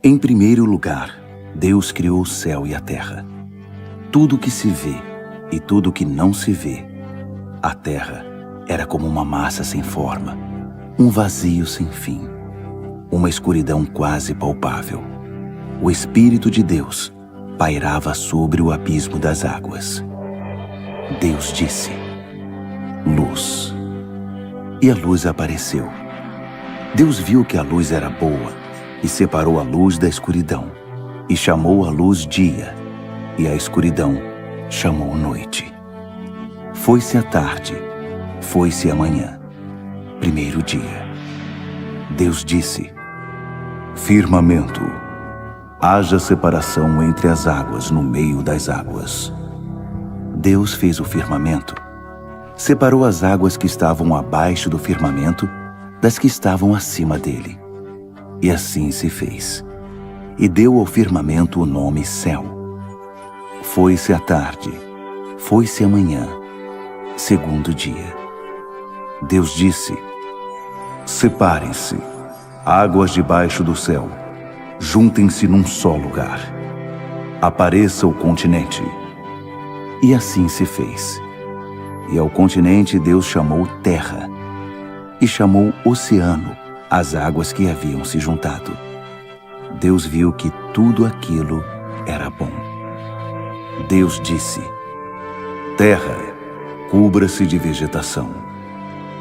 Em primeiro lugar, Deus criou o céu e a terra. Tudo que se vê e tudo que não se vê. A terra era como uma massa sem forma, um vazio sem fim, uma escuridão quase palpável. O Espírito de Deus pairava sobre o abismo das águas. Deus disse: luz. E a luz apareceu. Deus viu que a luz era boa e separou a luz da escuridão, e chamou a luz dia, e a escuridão chamou noite. Foi-se a tarde, foi-se a manhã, primeiro dia. Deus disse: firmamento, haja separação entre as águas no meio das águas. Deus fez o firmamento, separou as águas que estavam abaixo do firmamento das que estavam acima dele. E assim se fez. E deu ao firmamento o nome céu. Foi-se a tarde, foi-se a manhã, segundo dia. Deus disse: separem-se, águas debaixo do céu, juntem-se num só lugar. Apareça o continente. E assim se fez. E ao continente Deus chamou terra, e chamou oceano as águas que haviam se juntado. Deus viu que tudo aquilo era bom. Deus disse: terra, cubra-se de vegetação,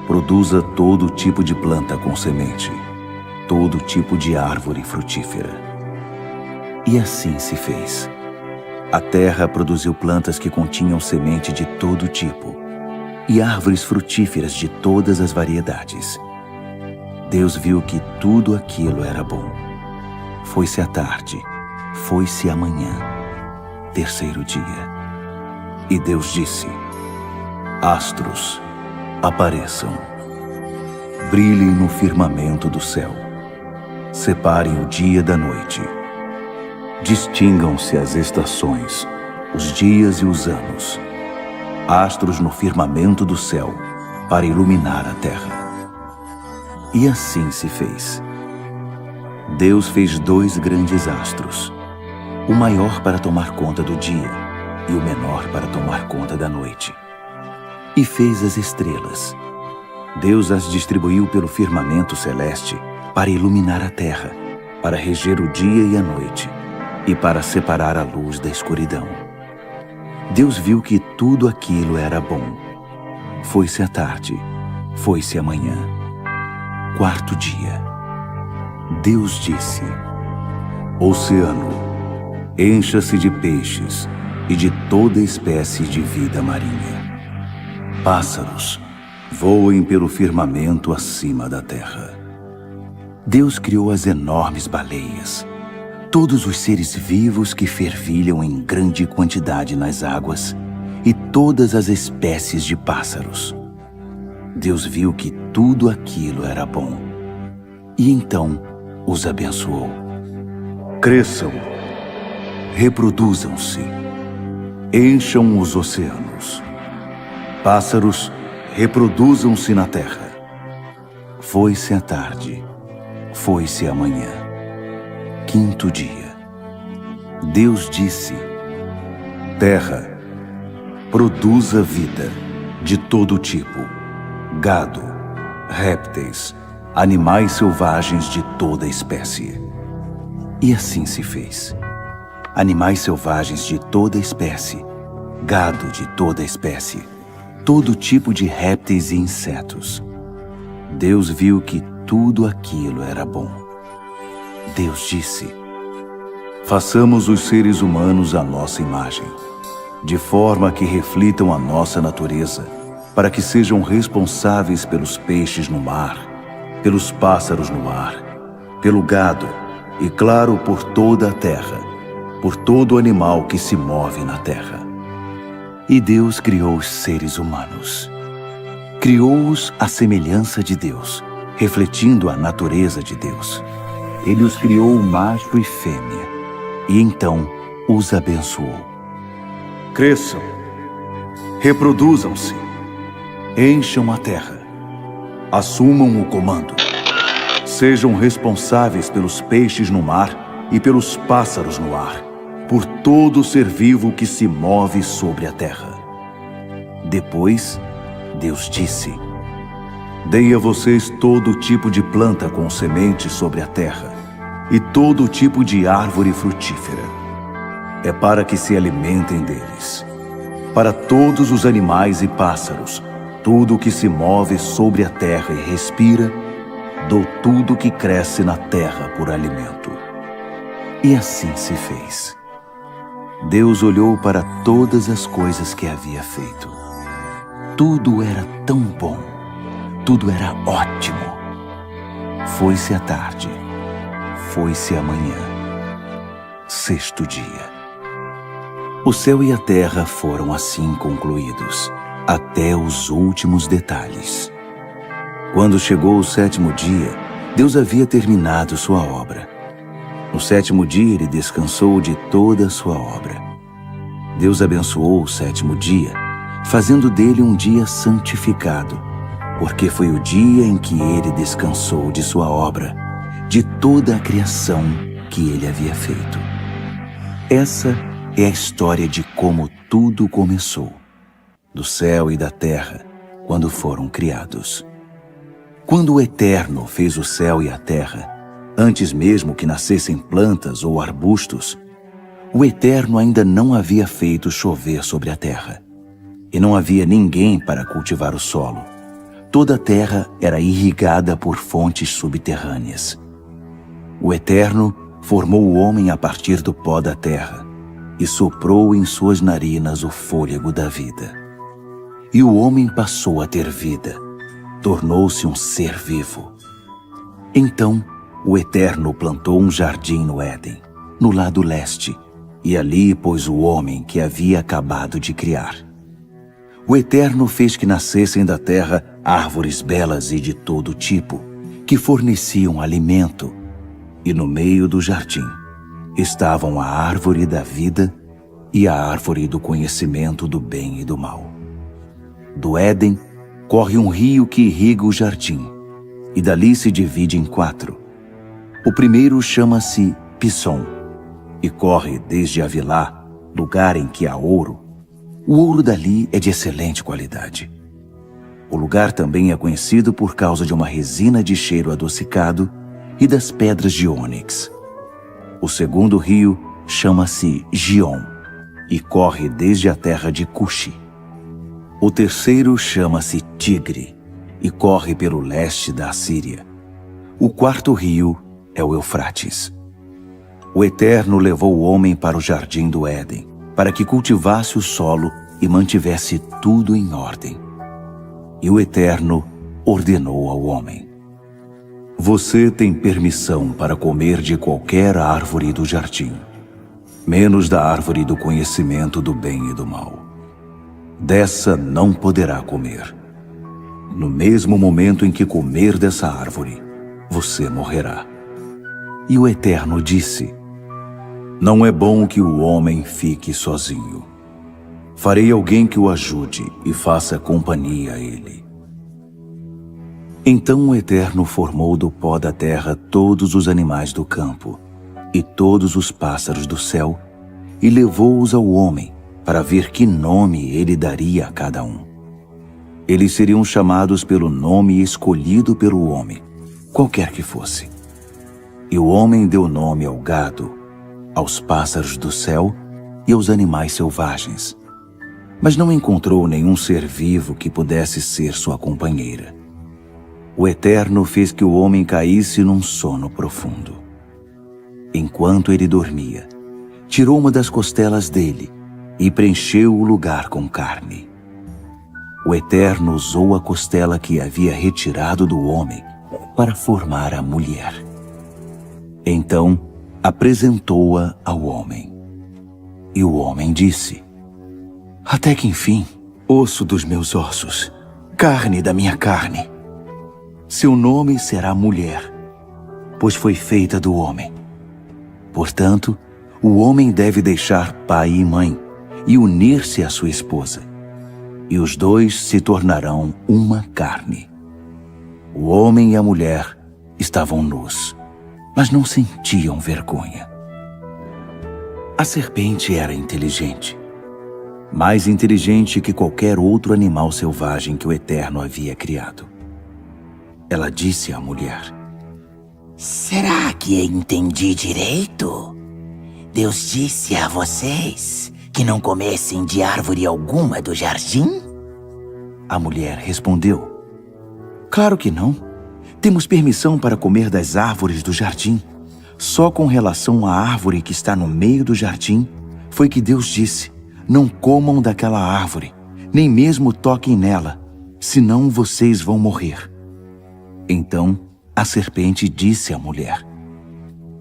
produza todo tipo de planta com semente, todo tipo de árvore frutífera. E assim se fez. A terra produziu plantas que continham semente de todo tipo, e árvores frutíferas de todas as variedades. Deus viu que tudo aquilo era bom. Foi-se a tarde, foi-se a manhã, terceiro dia. E Deus disse: astros, apareçam, brilhem no firmamento do céu, separem o dia da noite, distingam-se as estações, os dias e os anos, astros no firmamento do céu, para iluminar a terra. E assim se fez. Deus fez 2 grandes astros, o maior para tomar conta do dia e o menor para tomar conta da noite. E fez as estrelas. Deus as distribuiu pelo firmamento celeste para iluminar a terra, para reger o dia e a noite, e para separar a luz da escuridão. Deus viu que tudo aquilo era bom. Foi-se a tarde, foi-se a manhã, quarto dia. Deus disse: oceano, encha-se de peixes e de toda espécie de vida marinha. Pássaros, voem pelo firmamento acima da terra. Deus criou as enormes baleias, todos os seres vivos que fervilham em grande quantidade nas águas, e todas as espécies de pássaros. Deus viu que tudo aquilo era bom, e então os abençoou. Cresçam, reproduzam-se, encham os oceanos. Pássaros, reproduzam-se na terra. Foi-se a tarde, foi-se a manhã, quinto dia. Deus disse: terra, produza vida de todo tipo, gado, répteis, animais selvagens de toda espécie. E assim se fez. Animais selvagens de toda espécie, gado de toda espécie, todo tipo de répteis e insetos. Deus viu que tudo aquilo era bom. Deus disse: façamos os seres humanos à nossa imagem, de forma que reflitam a nossa natureza, para que sejam responsáveis pelos peixes no mar, pelos pássaros no ar, pelo gado e, claro, por toda a terra, por todo animal que se move na terra. E Deus criou os seres humanos. Criou-os à semelhança de Deus, refletindo a natureza de Deus. Ele os criou macho e fêmea, e então os abençoou. Cresçam, reproduzam-se, encham a terra, assumam o comando, sejam responsáveis pelos peixes no mar e pelos pássaros no ar, por todo ser vivo que se move sobre a terra. Depois, Deus disse: Dei a vocês todo tipo de planta com semente sobre a terra, e todo tipo de árvore frutífera. É para que se alimentem deles. Para todos os animais e pássaros, tudo que se move sobre a terra e respira, dou tudo que cresce na terra por alimento. E assim se fez. Deus olhou para todas as coisas que havia feito. Tudo era tão bom, tudo era ótimo. Foi-se a tarde, foi-se a manhã. Sexto dia. O céu e a terra foram assim concluídos, até os últimos detalhes. Quando chegou o sétimo dia, Deus havia terminado sua obra. No sétimo dia ele descansou de toda a sua obra. Deus abençoou o sétimo dia, fazendo dele um dia santificado, porque foi o dia em que ele descansou de sua obra, de toda a criação que ele havia feito. Essa é a história de como tudo começou, do céu e da terra, quando foram criados. Quando o Eterno fez o céu e a terra, antes mesmo que nascessem plantas ou arbustos, o Eterno ainda não havia feito chover sobre a terra, e não havia ninguém para cultivar o solo. Toda a terra era irrigada por fontes subterrâneas. O Eterno formou o homem a partir do pó da terra e soprou em suas narinas o fôlego da vida. E o homem passou a ter vida, tornou-se um ser vivo. Então, o Eterno plantou um jardim no Éden, no lado leste, e ali pôs o homem que havia acabado de criar. O Eterno fez que nascessem da terra árvores belas e de todo tipo, que forneciam alimento, e no meio do jardim estavam a árvore da vida e a árvore do conhecimento do bem e do mal. Do Éden corre um rio que irriga o jardim, e dali se divide em 4. O primeiro chama-se Pison, e corre desde Avilá, lugar em que há ouro. O ouro dali é de excelente qualidade. O lugar também é conhecido por causa de uma resina de cheiro adocicado e das pedras de ônix. O segundo rio chama-se Gion, e corre desde a terra de Cuxi. O terceiro chama-se Tigre, e corre pelo leste da Assíria. O quarto rio é o Eufrates. O Eterno levou o homem para o jardim do Éden, para que cultivasse o solo e mantivesse tudo em ordem. E o Eterno ordenou ao homem: Você tem permissão para comer de qualquer árvore do jardim, menos da árvore do conhecimento do bem e do mal. Dessa não poderá comer. No mesmo momento em que comer dessa árvore, você morrerá. E o Eterno disse: Não é bom que o homem fique sozinho. Farei alguém que o ajude e faça companhia a ele. Então o Eterno formou do pó da terra todos os animais do campo e todos os pássaros do céu, e levou-os ao homem para ver que nome ele daria a cada um. Eles seriam chamados pelo nome escolhido pelo homem, qualquer que fosse. E o homem deu nome ao gado, aos pássaros do céu e aos animais selvagens, mas não encontrou nenhum ser vivo que pudesse ser sua companheira. O Eterno fez que o homem caísse num sono profundo. Enquanto ele dormia, tirou uma das costelas dele e preencheu o lugar com carne. O Eterno usou a costela que havia retirado do homem para formar a mulher. Então apresentou-a ao homem. E o homem disse: Até que enfim, osso dos meus ossos, carne da minha carne. Seu nome será mulher, pois foi feita do homem. Portanto, o homem deve deixar pai e mãe e unir-se à sua esposa, e os dois se tornarão uma carne. O homem e a mulher estavam nus, mas não sentiam vergonha. A serpente era inteligente, mais inteligente que qualquer outro animal selvagem que o Eterno havia criado. Ela disse à mulher: Será que entendi direito? Deus disse a vocês que não comessem de árvore alguma do jardim? A mulher respondeu: Claro que não. Temos permissão para comer das árvores do jardim. Só com relação à árvore que está no meio do jardim, foi que Deus disse: Não comam daquela árvore, nem mesmo toquem nela, senão vocês vão morrer. Então a serpente disse à mulher: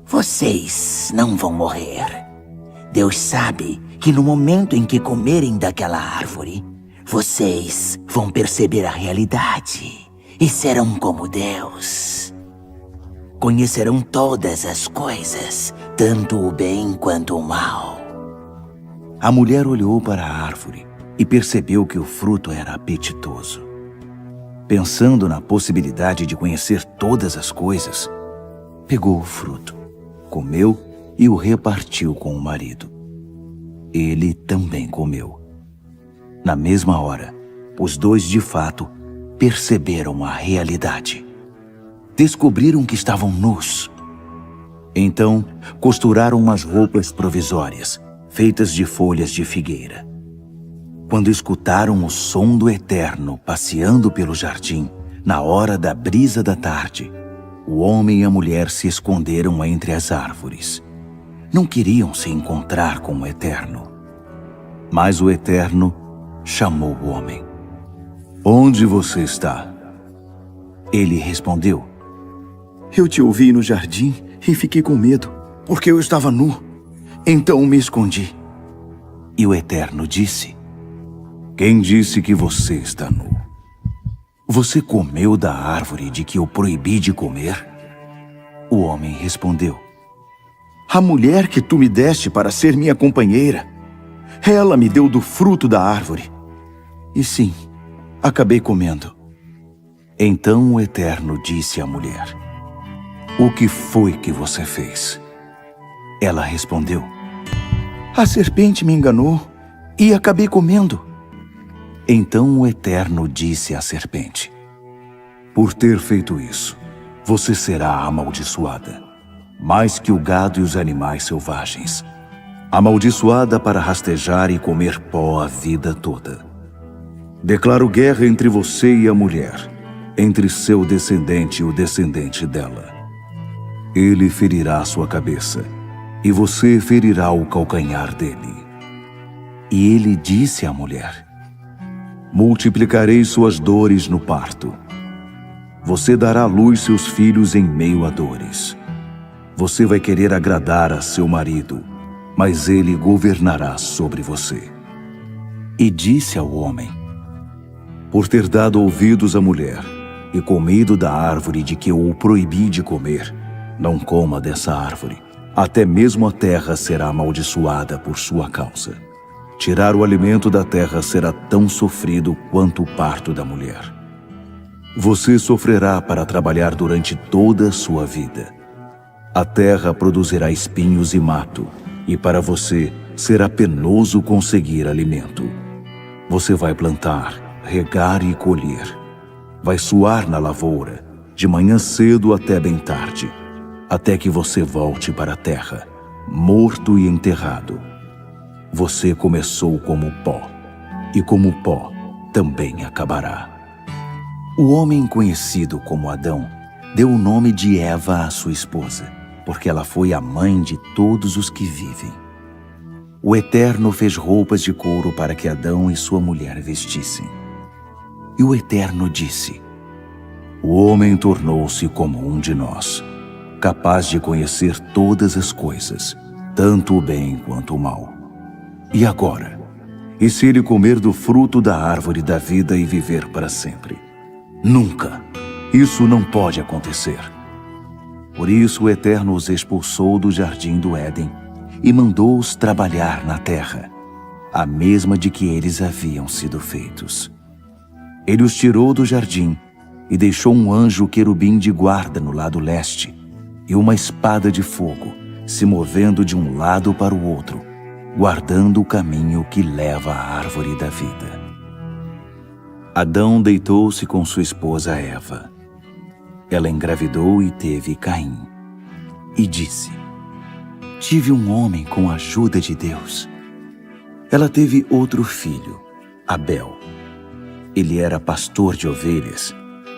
Vocês não vão morrer. Deus sabe que no momento em que comerem daquela árvore, vocês vão perceber a realidade e serão como Deus. Conhecerão todas as coisas, tanto o bem quanto o mal. A mulher olhou para a árvore e percebeu que o fruto era apetitoso. Pensando na possibilidade de conhecer todas as coisas, pegou o fruto, comeu e o repartiu com o marido. Ele também comeu. Na mesma hora, os dois de fato perceberam a realidade. Descobriram que estavam nus. Então, costuraram umas roupas provisórias, feitas de folhas de figueira. Quando escutaram o som do Eterno passeando pelo jardim, na hora da brisa da tarde, o homem e a mulher se esconderam entre as árvores. Não queriam se encontrar com o Eterno. Mas o Eterno chamou o homem. Onde você está? Ele respondeu: Eu te ouvi no jardim e fiquei com medo, porque eu estava nu. Então me escondi. E o Eterno disse: Quem disse que você está nu? Você comeu da árvore de que eu proibi de comer? O homem respondeu: A mulher que tu me deste para ser minha companheira, ela me deu do fruto da árvore. E sim, acabei comendo. Então o Eterno disse à mulher: O que foi que você fez? Ela respondeu: A serpente me enganou e acabei comendo. Então o Eterno disse à serpente: Por ter feito isso, você será amaldiçoada, mais que o gado e os animais selvagens, amaldiçoada para rastejar e comer pó a vida toda. Declaro guerra entre você e a mulher, entre seu descendente e o descendente dela. Ele ferirá sua cabeça, e você ferirá o calcanhar dele. E ele disse à mulher: Multiplicarei suas dores no parto. Você dará à luz seus filhos em meio a dores. Você vai querer agradar a seu marido, mas ele governará sobre você. E disse ao homem: Por ter dado ouvidos à mulher e comido da árvore de que eu o proibi de comer, não coma dessa árvore. Até mesmo a terra será amaldiçoada por sua causa. Tirar o alimento da terra será tão sofrido quanto o parto da mulher. Você sofrerá para trabalhar durante toda a sua vida. A terra produzirá espinhos e mato, e para você será penoso conseguir alimento. Você vai plantar, regar e colher. Vai suar na lavoura, de manhã cedo até bem tarde, até que você volte para a terra, morto e enterrado. Você começou como pó, e como pó também acabará. O homem conhecido como Adão deu o nome de Eva à sua esposa, porque ela foi a mãe de todos os que vivem. O Eterno fez roupas de couro para que Adão e sua mulher vestissem. E o Eterno disse: O homem tornou-se como um de nós, capaz de conhecer todas as coisas, tanto o bem quanto o mal. E agora, e se ele comer do fruto da árvore da vida e viver para sempre? Nunca! Isso não pode acontecer. Por isso o Eterno os expulsou do jardim do Éden e mandou-os trabalhar na terra, a mesma de que eles haviam sido feitos. Ele os tirou do jardim e deixou um anjo querubim de guarda no lado leste e uma espada de fogo se movendo de um lado para o outro guardando o caminho que leva à árvore da vida. Adão deitou-se com sua esposa Eva. Ela engravidou e teve Caim. E disse: tive um homem com a ajuda de Deus. Ela teve outro filho, Abel. Ele era pastor de ovelhas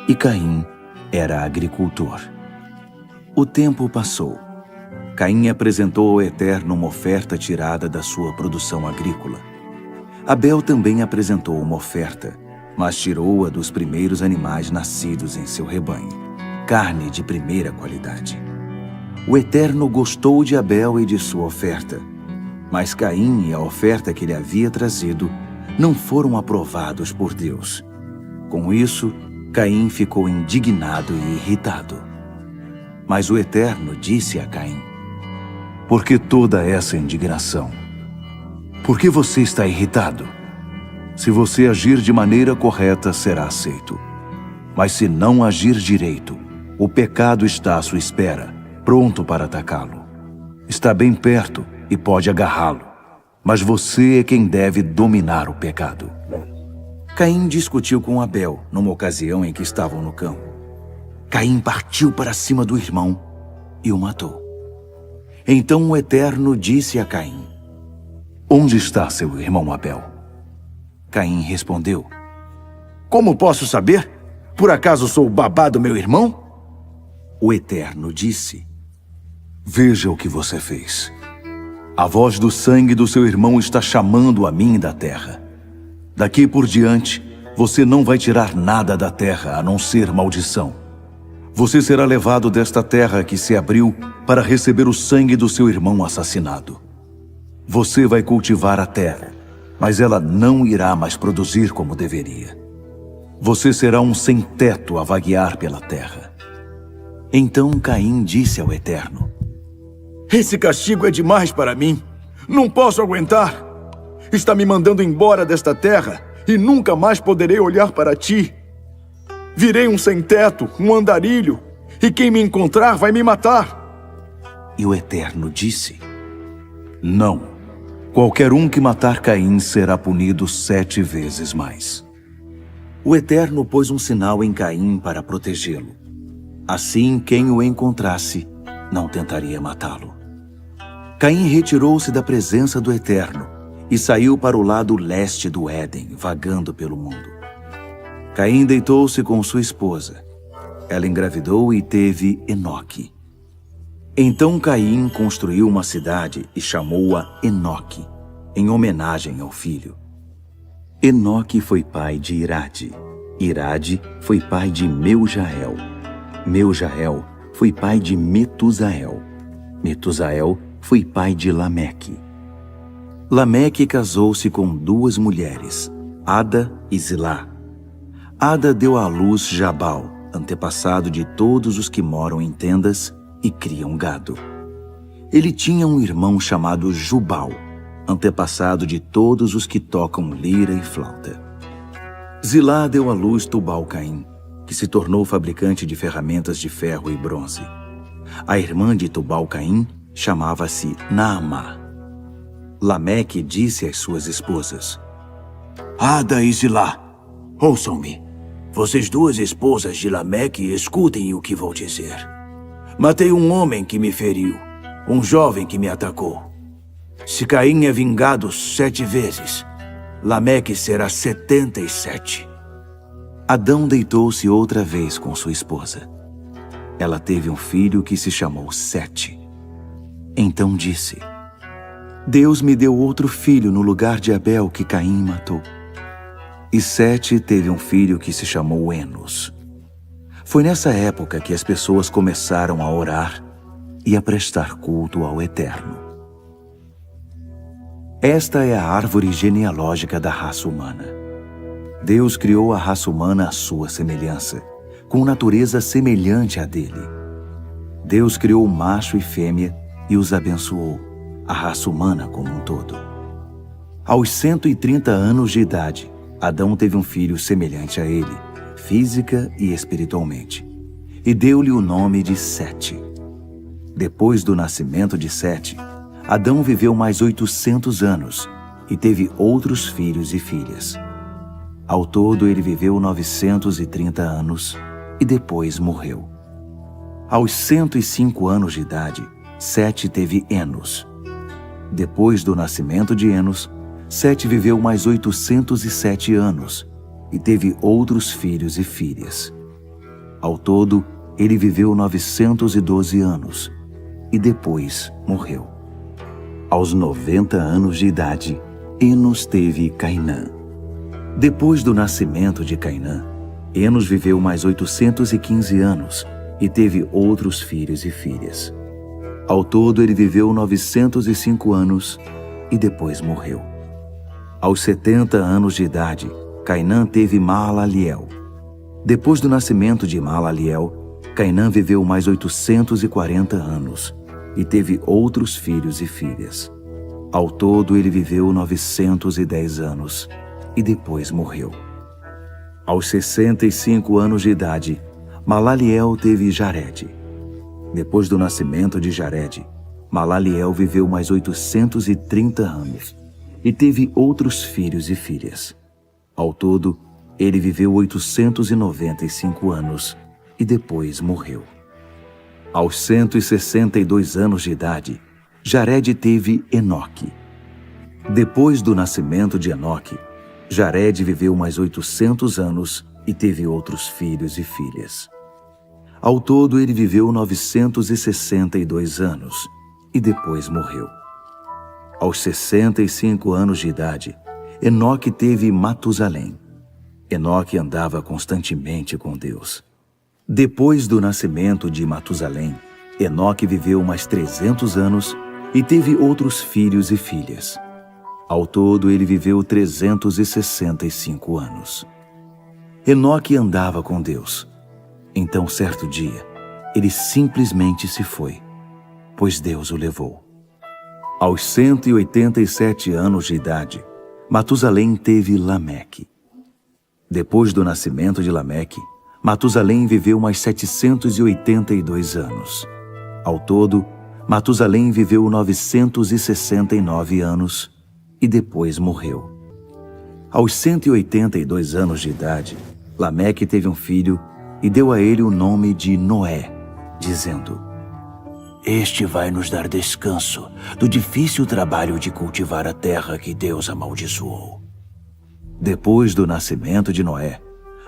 e Caim era agricultor. O tempo passou. Caim apresentou ao Eterno uma oferta tirada da sua produção agrícola. Abel também apresentou uma oferta, mas tirou-a dos primeiros animais nascidos em seu rebanho, carne de primeira qualidade. O Eterno gostou de Abel e de sua oferta, mas Caim e a oferta que ele havia trazido não foram aprovados por Deus. Com isso, Caim ficou indignado e irritado. Mas o Eterno disse a Caim: por que toda essa indignação? Por que você está irritado? Se você agir de maneira correta, será aceito. Mas se não agir direito, o pecado está à sua espera, pronto para atacá-lo. Está bem perto e pode agarrá-lo, mas você é quem deve dominar o pecado. Caim discutiu com Abel numa ocasião em que estavam no campo. Caim partiu para cima do irmão e o matou. Então o Eterno disse a Caim: onde está seu irmão Abel? Caim respondeu: como posso saber? Por acaso sou o babá do meu irmão? O Eterno disse: veja o que você fez. A voz do sangue do seu irmão está chamando a mim da terra. Daqui por diante, você não vai tirar nada da terra a não ser maldição. Você será levado desta terra que se abriu para receber o sangue do seu irmão assassinado. Você vai cultivar a terra, mas ela não irá mais produzir como deveria. Você será um sem-teto a vaguear pela terra. Então Caim disse ao Eterno: esse castigo é demais para mim. Não posso aguentar. Está me mandando embora desta terra e nunca mais poderei olhar para ti. Virei um sem-teto, um andarilho, e quem me encontrar vai me matar. E o Eterno disse: não. Qualquer um que matar Caim será punido 7 vezes mais. O Eterno pôs um sinal em Caim para protegê-lo. Assim, quem o encontrasse não tentaria matá-lo. Caim retirou-se da presença do Eterno e saiu para o lado leste do Éden, vagando pelo mundo. Caim deitou-se com sua esposa. Ela engravidou e teve Enoque. Então Caim construiu uma cidade e chamou-a Enoque, em homenagem ao filho. Enoque foi pai de Irade. Irade foi pai de Meujael. Meujael foi pai de Metusael. Metusael foi pai de Lameque. Lameque casou-se com 2 mulheres, Ada e Zilá. Ada deu à luz Jabal, antepassado de todos os que moram em tendas e criam gado. Ele tinha um irmão chamado Jubal, antepassado de todos os que tocam lira e flauta. Zilá deu à luz Tubal-Caim, que se tornou fabricante de ferramentas de ferro e bronze. A irmã de Tubal-Caim chamava-se Naamá. Lameque disse às suas esposas: Ada e Zilá, ouçam-me. Vocês 2 esposas de Lameque, escutem o que vou dizer. Matei um homem que me feriu, um jovem que me atacou. Se Caim é vingado 7 vezes, Lameque será 77. Adão deitou-se outra vez com sua esposa. Ela teve um filho que se chamou Sete. Então disse: Deus me deu outro filho no lugar de Abel que Caim matou. E Sete teve um filho que se chamou Enos. Foi nessa época que as pessoas começaram a orar e a prestar culto ao Eterno. Esta é a árvore genealógica da raça humana. Deus criou a raça humana à sua semelhança, com natureza semelhante à dele. Deus criou macho e fêmea e os abençoou, a raça humana como um todo. Aos 130 anos de idade, Adão teve um filho semelhante a ele, física e espiritualmente, e deu-lhe o nome de Sete. Depois do nascimento de Sete, Adão viveu mais 800 anos e teve outros filhos e filhas. Ao todo, ele viveu 930 anos e depois morreu. Aos 105 anos de idade, Sete teve Enos. Depois do nascimento de Enos, Sete viveu mais 807 anos e teve outros filhos e filhas. Ao todo, ele viveu 912 anos e depois morreu. Aos 90 anos de idade, Enos teve Cainã. Depois do nascimento de Cainã, Enos viveu mais 815 anos e teve outros filhos e filhas. Ao todo, ele viveu 905 anos e depois morreu. Aos 70 anos de idade, Cainã teve Maalaleel. Depois do nascimento de Maalaleel, Cainã viveu mais 840 anos e teve outros filhos e filhas. Ao todo, ele viveu 910 anos e depois morreu. Aos 65 anos de idade, Maalaleel teve Jared. Depois do nascimento de Jared, Maalaleel viveu mais 830 anos e teve outros filhos e filhas. Ao todo, ele viveu 895 anos e depois morreu. Aos 162 anos de idade, Jared teve Enoque. Depois do nascimento de Enoque, Jared viveu mais 800 anos e teve outros filhos e filhas. Ao todo, ele viveu 962 anos e depois morreu. Aos 65 anos de idade, Enoque teve Matusalém. Enoque andava constantemente com Deus. Depois do nascimento de Matusalém, Enoque viveu mais 300 anos e teve outros filhos e filhas. Ao todo, ele viveu 365 anos. Enoque andava com Deus. Então, certo dia, ele simplesmente se foi, pois Deus o levou. Aos 187 anos de idade, Matusalém teve Lameque. Depois do nascimento de Lameque, Matusalém viveu mais 782 anos. Ao todo, Matusalém viveu 969 anos e depois morreu. Aos 182 anos de idade, Lameque teve um filho e deu a ele o nome de Noé, dizendo: "Este vai nos dar descanso do difícil trabalho de cultivar a terra que Deus amaldiçoou." Depois do nascimento de Noé,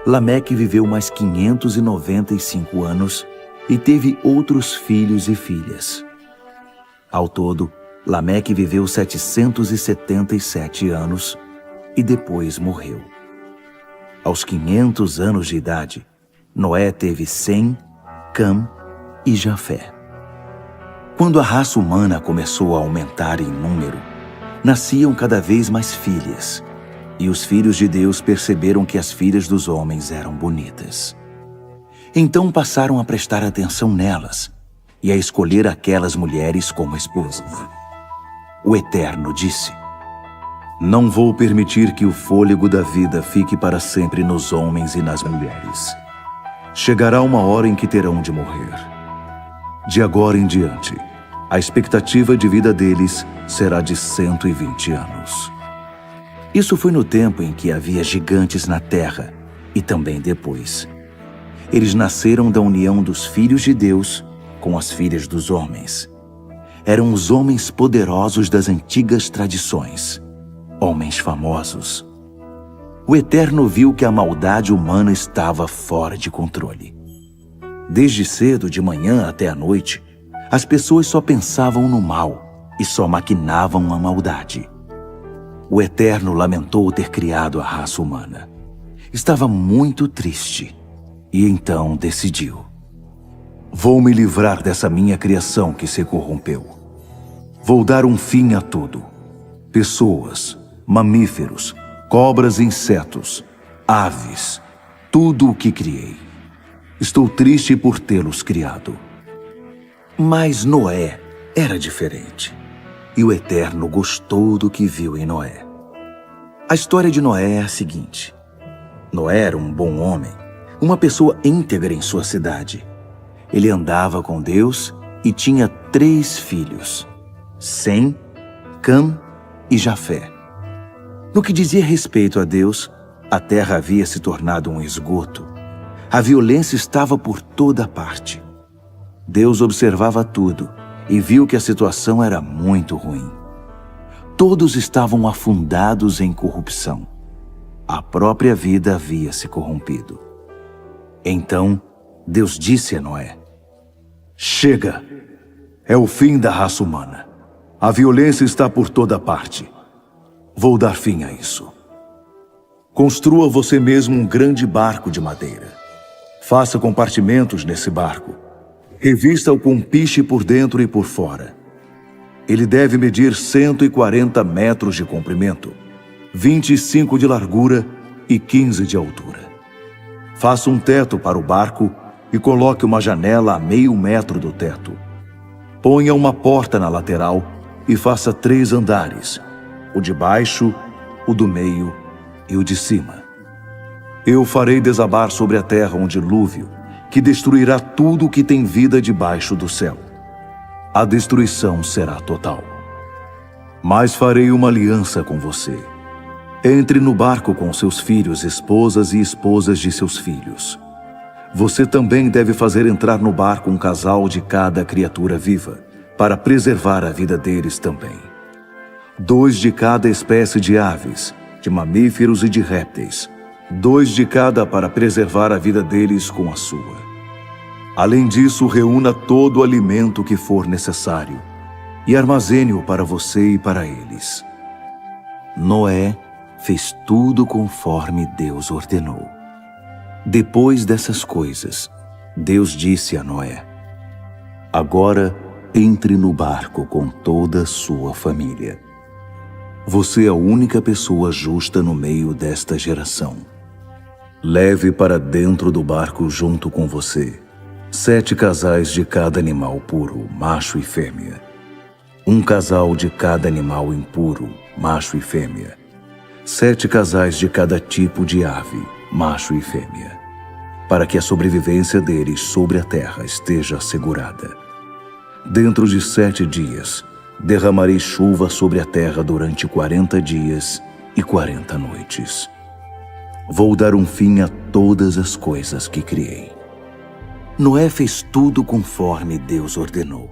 Lameque viveu mais 595 anos e teve outros filhos e filhas. Ao todo, Lameque viveu 777 anos e depois morreu. Aos 500 anos de idade, Noé teve Sem, Cam e Jafé. Quando a raça humana começou a aumentar em número, nasciam cada vez mais filhas, e os filhos de Deus perceberam que as filhas dos homens eram bonitas. Então passaram a prestar atenção nelas e a escolher aquelas mulheres como esposas. O Eterno disse: "Não vou permitir que o fôlego da vida fique para sempre nos homens e nas mulheres. Chegará uma hora em que terão de morrer. De agora em diante, a expectativa de vida deles será de 120 anos. Isso foi no tempo em que havia gigantes na terra e também depois. Eles nasceram da união dos filhos de Deus com as filhas dos homens. Eram os homens poderosos das antigas tradições, homens famosos. O Eterno viu que a maldade humana estava fora de controle. Desde cedo, de manhã até a noite, as pessoas só pensavam no mal e só maquinavam a maldade. O Eterno lamentou ter criado a raça humana. Estava muito triste e então decidiu: "Vou me livrar dessa minha criação que se corrompeu. Vou dar um fim a tudo. Pessoas, mamíferos, cobras e insetos, aves, tudo o que criei. Estou triste por tê-los criado." Mas Noé era diferente, e o Eterno gostou do que viu em Noé. A história de Noé é a seguinte: Noé era um bom homem, uma pessoa íntegra em sua cidade. Ele andava com Deus e tinha 3 filhos, Sem, Cã e Jafé. No que dizia respeito a Deus, a terra havia se tornado um esgoto. A violência estava por toda parte. Deus observava tudo e viu que a situação era muito ruim. Todos estavam afundados em corrupção. A própria vida havia se corrompido. Então, Deus disse a Noé: "Chega! É o fim da raça humana. A violência está por toda parte. Vou dar fim a isso. Construa você mesmo um grande barco de madeira. Faça compartimentos nesse barco. Revista-o com piche por dentro e por fora. Ele deve medir 140 metros de comprimento, 25 de largura e 15 de altura. Faça um teto para o barco e coloque uma janela a meio metro do teto. Ponha uma porta na lateral e faça 3 andares, o de baixo, o do meio e o de cima. Eu farei desabar sobre a terra um dilúvio que destruirá tudo o que tem vida debaixo do céu. A destruição será total. Mas farei uma aliança com você. Entre no barco com seus filhos, esposas e esposas de seus filhos. Você também deve fazer entrar no barco um casal de cada criatura viva, para preservar a vida deles também. 2 de cada espécie de aves, de mamíferos e de répteis. 2 de cada para preservar a vida deles com a sua. Além disso, reúna todo o alimento que for necessário e armazene-o para você e para eles. Noé fez tudo conforme Deus ordenou. Depois dessas coisas, Deus disse a Noé: "Agora entre no barco com toda a sua família. Você é a única pessoa justa no meio desta geração. Leve para dentro do barco junto com você 7 casais de cada animal puro, macho e fêmea. 1 casal de cada animal impuro, macho e fêmea. 7 casais de cada tipo de ave, macho e fêmea, para que a sobrevivência deles sobre a terra esteja assegurada. Dentro de 7 dias, derramarei chuva sobre a terra durante 40 dias e 40 noites. Vou dar um fim a todas as coisas que criei." Noé fez tudo conforme Deus ordenou.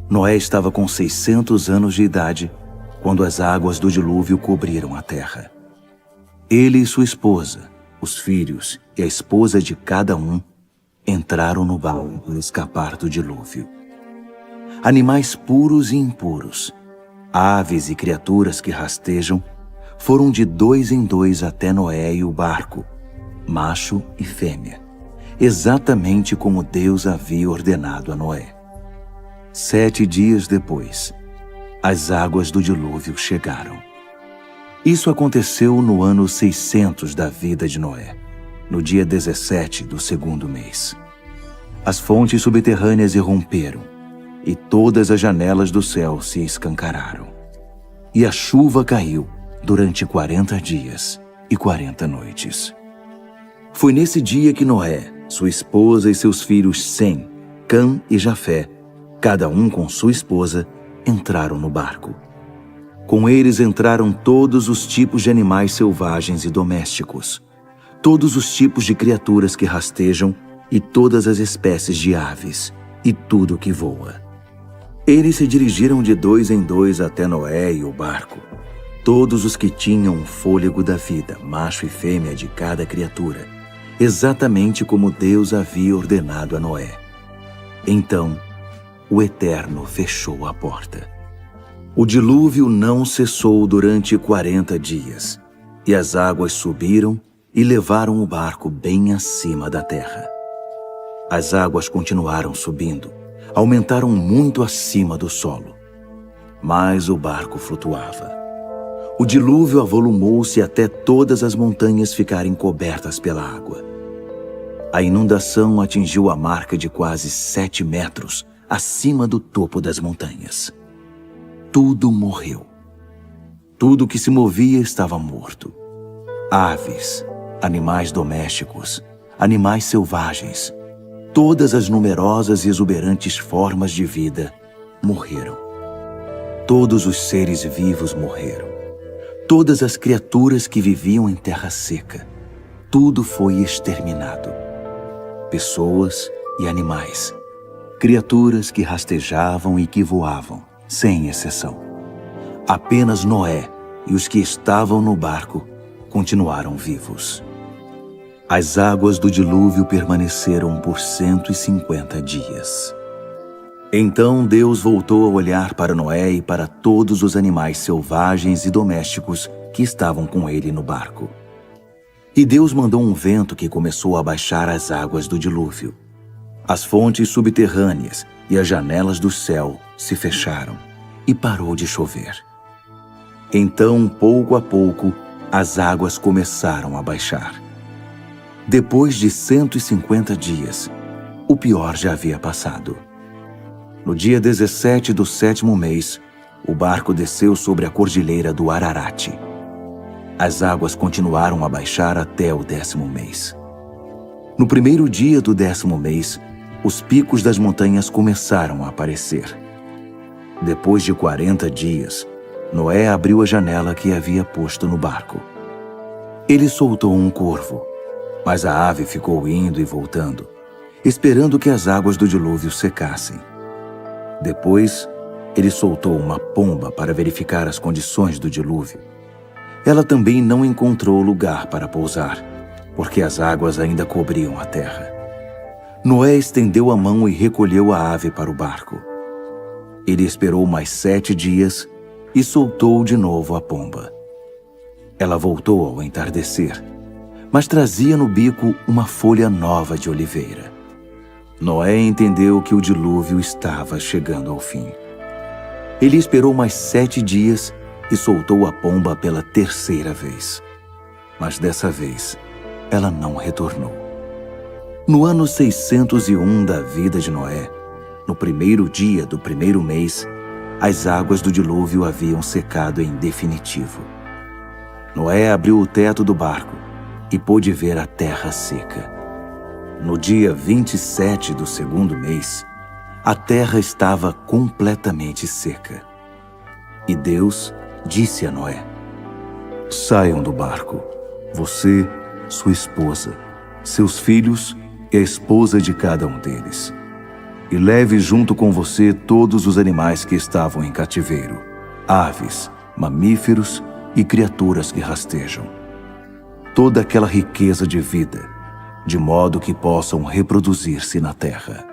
Noé estava com 600 anos de idade quando as águas do dilúvio cobriram a terra. Ele e sua esposa, os filhos e a esposa de cada um entraram no barco para escapar do dilúvio. Animais puros e impuros, aves e criaturas que rastejam, foram de 2 em 2 até Noé e o barco, macho e fêmea, exatamente como Deus havia ordenado a Noé. 7 dias depois, as águas do dilúvio chegaram. Isso aconteceu no ano 600 da vida de Noé, no dia 17 do 2º mês. As fontes subterrâneas irromperam, e todas as janelas do céu se escancararam. E a chuva caiu durante 40 dias e 40 noites. Foi nesse dia que Noé, sua esposa e seus filhos Sem, Cã e Jafé, cada um com sua esposa, entraram no barco. Com eles entraram todos os tipos de animais selvagens e domésticos, todos os tipos de criaturas que rastejam e todas as espécies de aves e tudo que voa. Eles se dirigiram de 2 em 2 até Noé e o barco, todos os que tinham o fôlego da vida, macho e fêmea de cada criatura, exatamente como Deus havia ordenado a Noé. Então, o Eterno fechou a porta. O dilúvio não cessou durante 40 dias, e as águas subiram e levaram o barco bem acima da terra. As águas continuaram subindo, aumentaram muito acima do solo, mas o barco flutuava. O dilúvio avolumou-se até todas as montanhas ficarem cobertas pela água. A inundação atingiu a marca de quase 7 metros acima do topo das montanhas. Tudo morreu. Tudo que se movia estava morto. Aves, animais domésticos, animais selvagens, todas as numerosas e exuberantes formas de vida morreram. Todos os seres vivos morreram. Todas as criaturas que viviam em terra seca. Tudo foi exterminado. Pessoas e animais. Criaturas que rastejavam e que voavam, sem exceção. Apenas Noé e os que estavam no barco continuaram vivos. As águas do dilúvio permaneceram por 150 dias. Então Deus voltou a olhar para Noé e para todos os animais selvagens e domésticos que estavam com ele no barco. E Deus mandou um vento que começou a baixar as águas do dilúvio. As fontes subterrâneas e as janelas do céu se fecharam e parou de chover. Então, pouco a pouco, as águas começaram a baixar. Depois de 150 dias, o pior já havia passado. No dia 17 do 7º mês, o barco desceu sobre a cordilheira do Ararat. As águas continuaram a baixar até o 10º mês. No primeiro dia do 10º mês, os picos das montanhas começaram a aparecer. Depois de 40 dias, Noé abriu a janela que havia posto no barco. Ele soltou um corvo, mas a ave ficou indo e voltando, esperando que as águas do dilúvio secassem. Depois, ele soltou uma pomba para verificar as condições do dilúvio. Ela também não encontrou lugar para pousar, porque as águas ainda cobriam a terra. Noé estendeu a mão e recolheu a ave para o barco. Ele esperou mais 7 dias e soltou de novo a pomba. Ela voltou ao entardecer, mas trazia no bico uma folha nova de oliveira. Noé entendeu que o dilúvio estava chegando ao fim. Ele esperou mais 7 dias e soltou a pomba pela 3ª vez. Mas dessa vez, ela não retornou. No ano 601 da vida de Noé, no primeiro dia do 1º mês, as águas do dilúvio haviam secado em definitivo. Noé abriu o teto do barco e pôde ver a terra seca. No dia 27 do 2º mês, a terra estava completamente seca. E Deus disse a Noé: "Saiam do barco, você, sua esposa, seus filhos e a esposa de cada um deles. E leve junto com você todos os animais que estavam em cativeiro, aves, mamíferos e criaturas que rastejam. Toda aquela riqueza de vida, de modo que possam reproduzir-se na terra."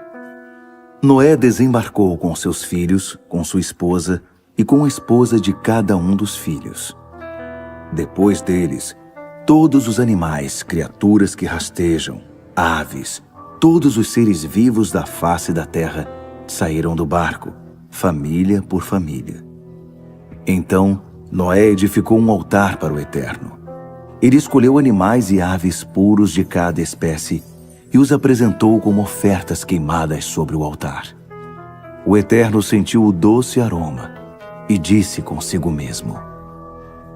Noé desembarcou com seus filhos, com sua esposa e com a esposa de cada um dos filhos. Depois deles, todos os animais, criaturas que rastejam, aves, todos os seres vivos da face da terra saíram do barco, família por família. Então, Noé edificou um altar para o Eterno. Ele escolheu animais e aves puros de cada espécie e os apresentou como ofertas queimadas sobre o altar. O Eterno sentiu o doce aroma e disse consigo mesmo: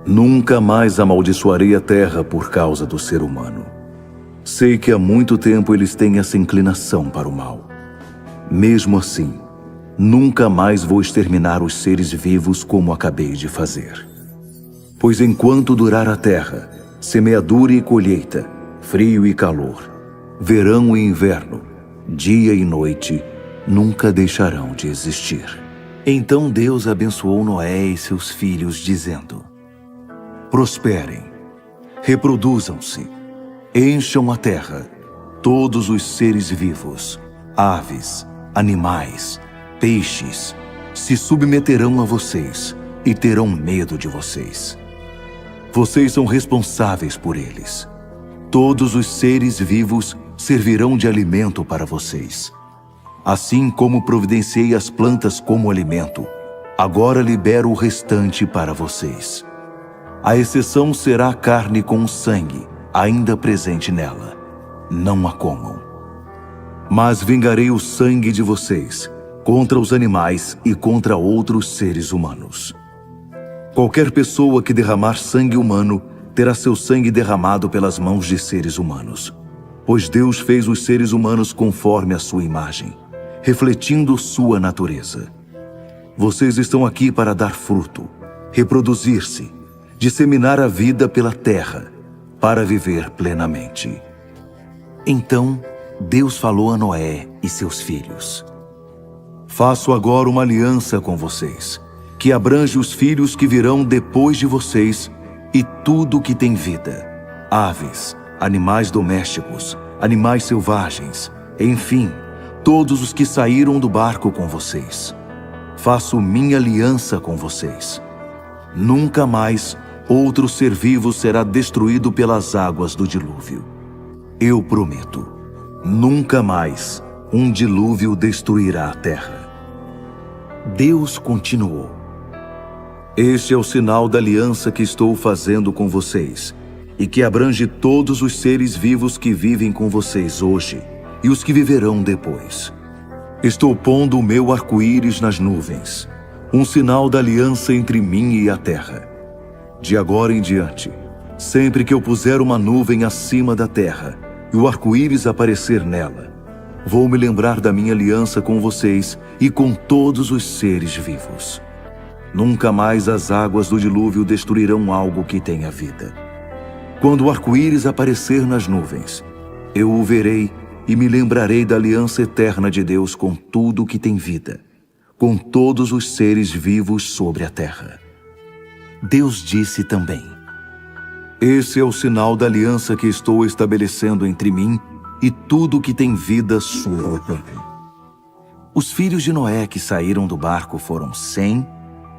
"Nunca mais amaldiçoarei a terra por causa do ser humano. Sei que há muito tempo eles têm essa inclinação para o mal. Mesmo assim, nunca mais vou exterminar os seres vivos como acabei de fazer. Pois enquanto durar a terra, semeadura e colheita, frio e calor, verão e inverno, dia e noite, nunca deixarão de existir." Então Deus abençoou Noé e seus filhos, dizendo: "Prosperem, reproduzam-se, encham a terra, todos os seres vivos, aves, animais, peixes, se submeterão a vocês e terão medo de vocês. Vocês são responsáveis por eles. Todos os seres vivos servirão de alimento para vocês. Assim como providenciei as plantas como alimento, agora libero o restante para vocês. A exceção será a carne com sangue, ainda presente nela. Não a comam. Mas vingarei o sangue de vocês contra os animais e contra outros seres humanos. Qualquer pessoa que derramar sangue humano terá seu sangue derramado pelas mãos de seres humanos, pois Deus fez os seres humanos conforme a sua imagem, refletindo sua natureza. Vocês estão aqui para dar fruto, reproduzir-se, disseminar a vida pela terra, para viver plenamente. Então, Deus falou a Noé e seus filhos: Faço agora uma aliança com vocês, que abrange os filhos que virão depois de vocês e tudo que tem vida, aves, animais domésticos, animais selvagens, enfim, todos os que saíram do barco com vocês. Faço minha aliança com vocês. Nunca mais outro ser vivo será destruído pelas águas do dilúvio. Eu prometo, nunca mais um dilúvio destruirá a terra. Deus continuou: Este é o sinal da aliança que estou fazendo com vocês, e que abrange todos os seres vivos que vivem com vocês hoje e os que viverão depois. Estou pondo o meu arco-íris nas nuvens, um sinal da aliança entre mim e a terra. De agora em diante, sempre que eu puser uma nuvem acima da terra e o arco-íris aparecer nela, vou me lembrar da minha aliança com vocês e com todos os seres vivos. Nunca mais as águas do dilúvio destruirão algo que tenha vida. Quando o arco-íris aparecer nas nuvens, eu o verei e me lembrarei da aliança eterna de Deus com tudo que tem vida, com todos os seres vivos sobre a terra. Deus disse também: Esse é o sinal da aliança que estou estabelecendo entre mim e tudo que tem vida sobre a terra. Os filhos de Noé que saíram do barco foram Sem,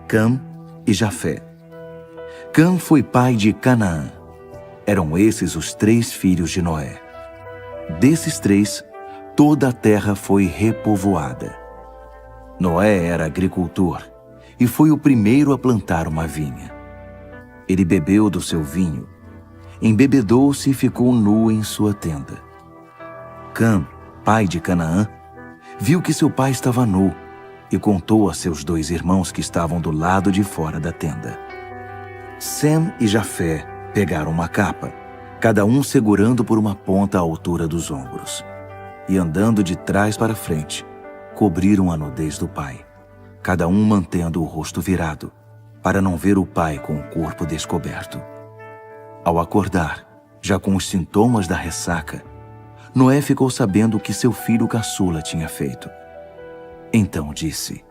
Cam e Jafé. Cam foi pai de Canaã. Eram esses os 3 filhos de Noé. Desses 3, toda a terra foi repovoada. Noé era agricultor e foi o primeiro a plantar uma vinha. Ele bebeu do seu vinho, embebedou-se e ficou nu em sua tenda. Cam, pai de Canaã, viu que seu pai estava nu e contou a seus 2 irmãos que estavam do lado de fora da tenda. Sem e Jafé pegaram uma capa, cada um segurando por uma ponta à altura dos ombros, e andando de trás para frente, cobriram a nudez do pai, cada um mantendo o rosto virado, para não ver o pai com o corpo descoberto. Ao acordar, já com os sintomas da ressaca, Noé ficou sabendo o que seu filho caçula tinha feito. Então disse: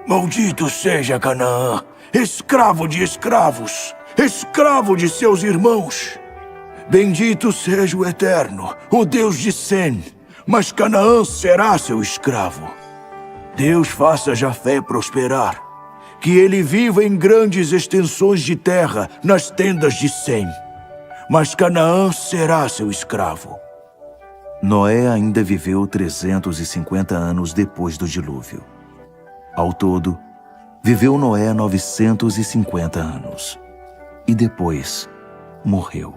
Maldito seja Canaã, escravo de escravos, escravo de seus irmãos. Bendito seja o Eterno, o Deus de Sem, mas Canaã será seu escravo. Deus faça Jafé prosperar, que ele viva em grandes extensões de terra nas tendas de Sem, mas Canaã será seu escravo. Noé ainda viveu 350 anos depois do dilúvio. Ao todo, viveu Noé 950 anos. E depois morreu.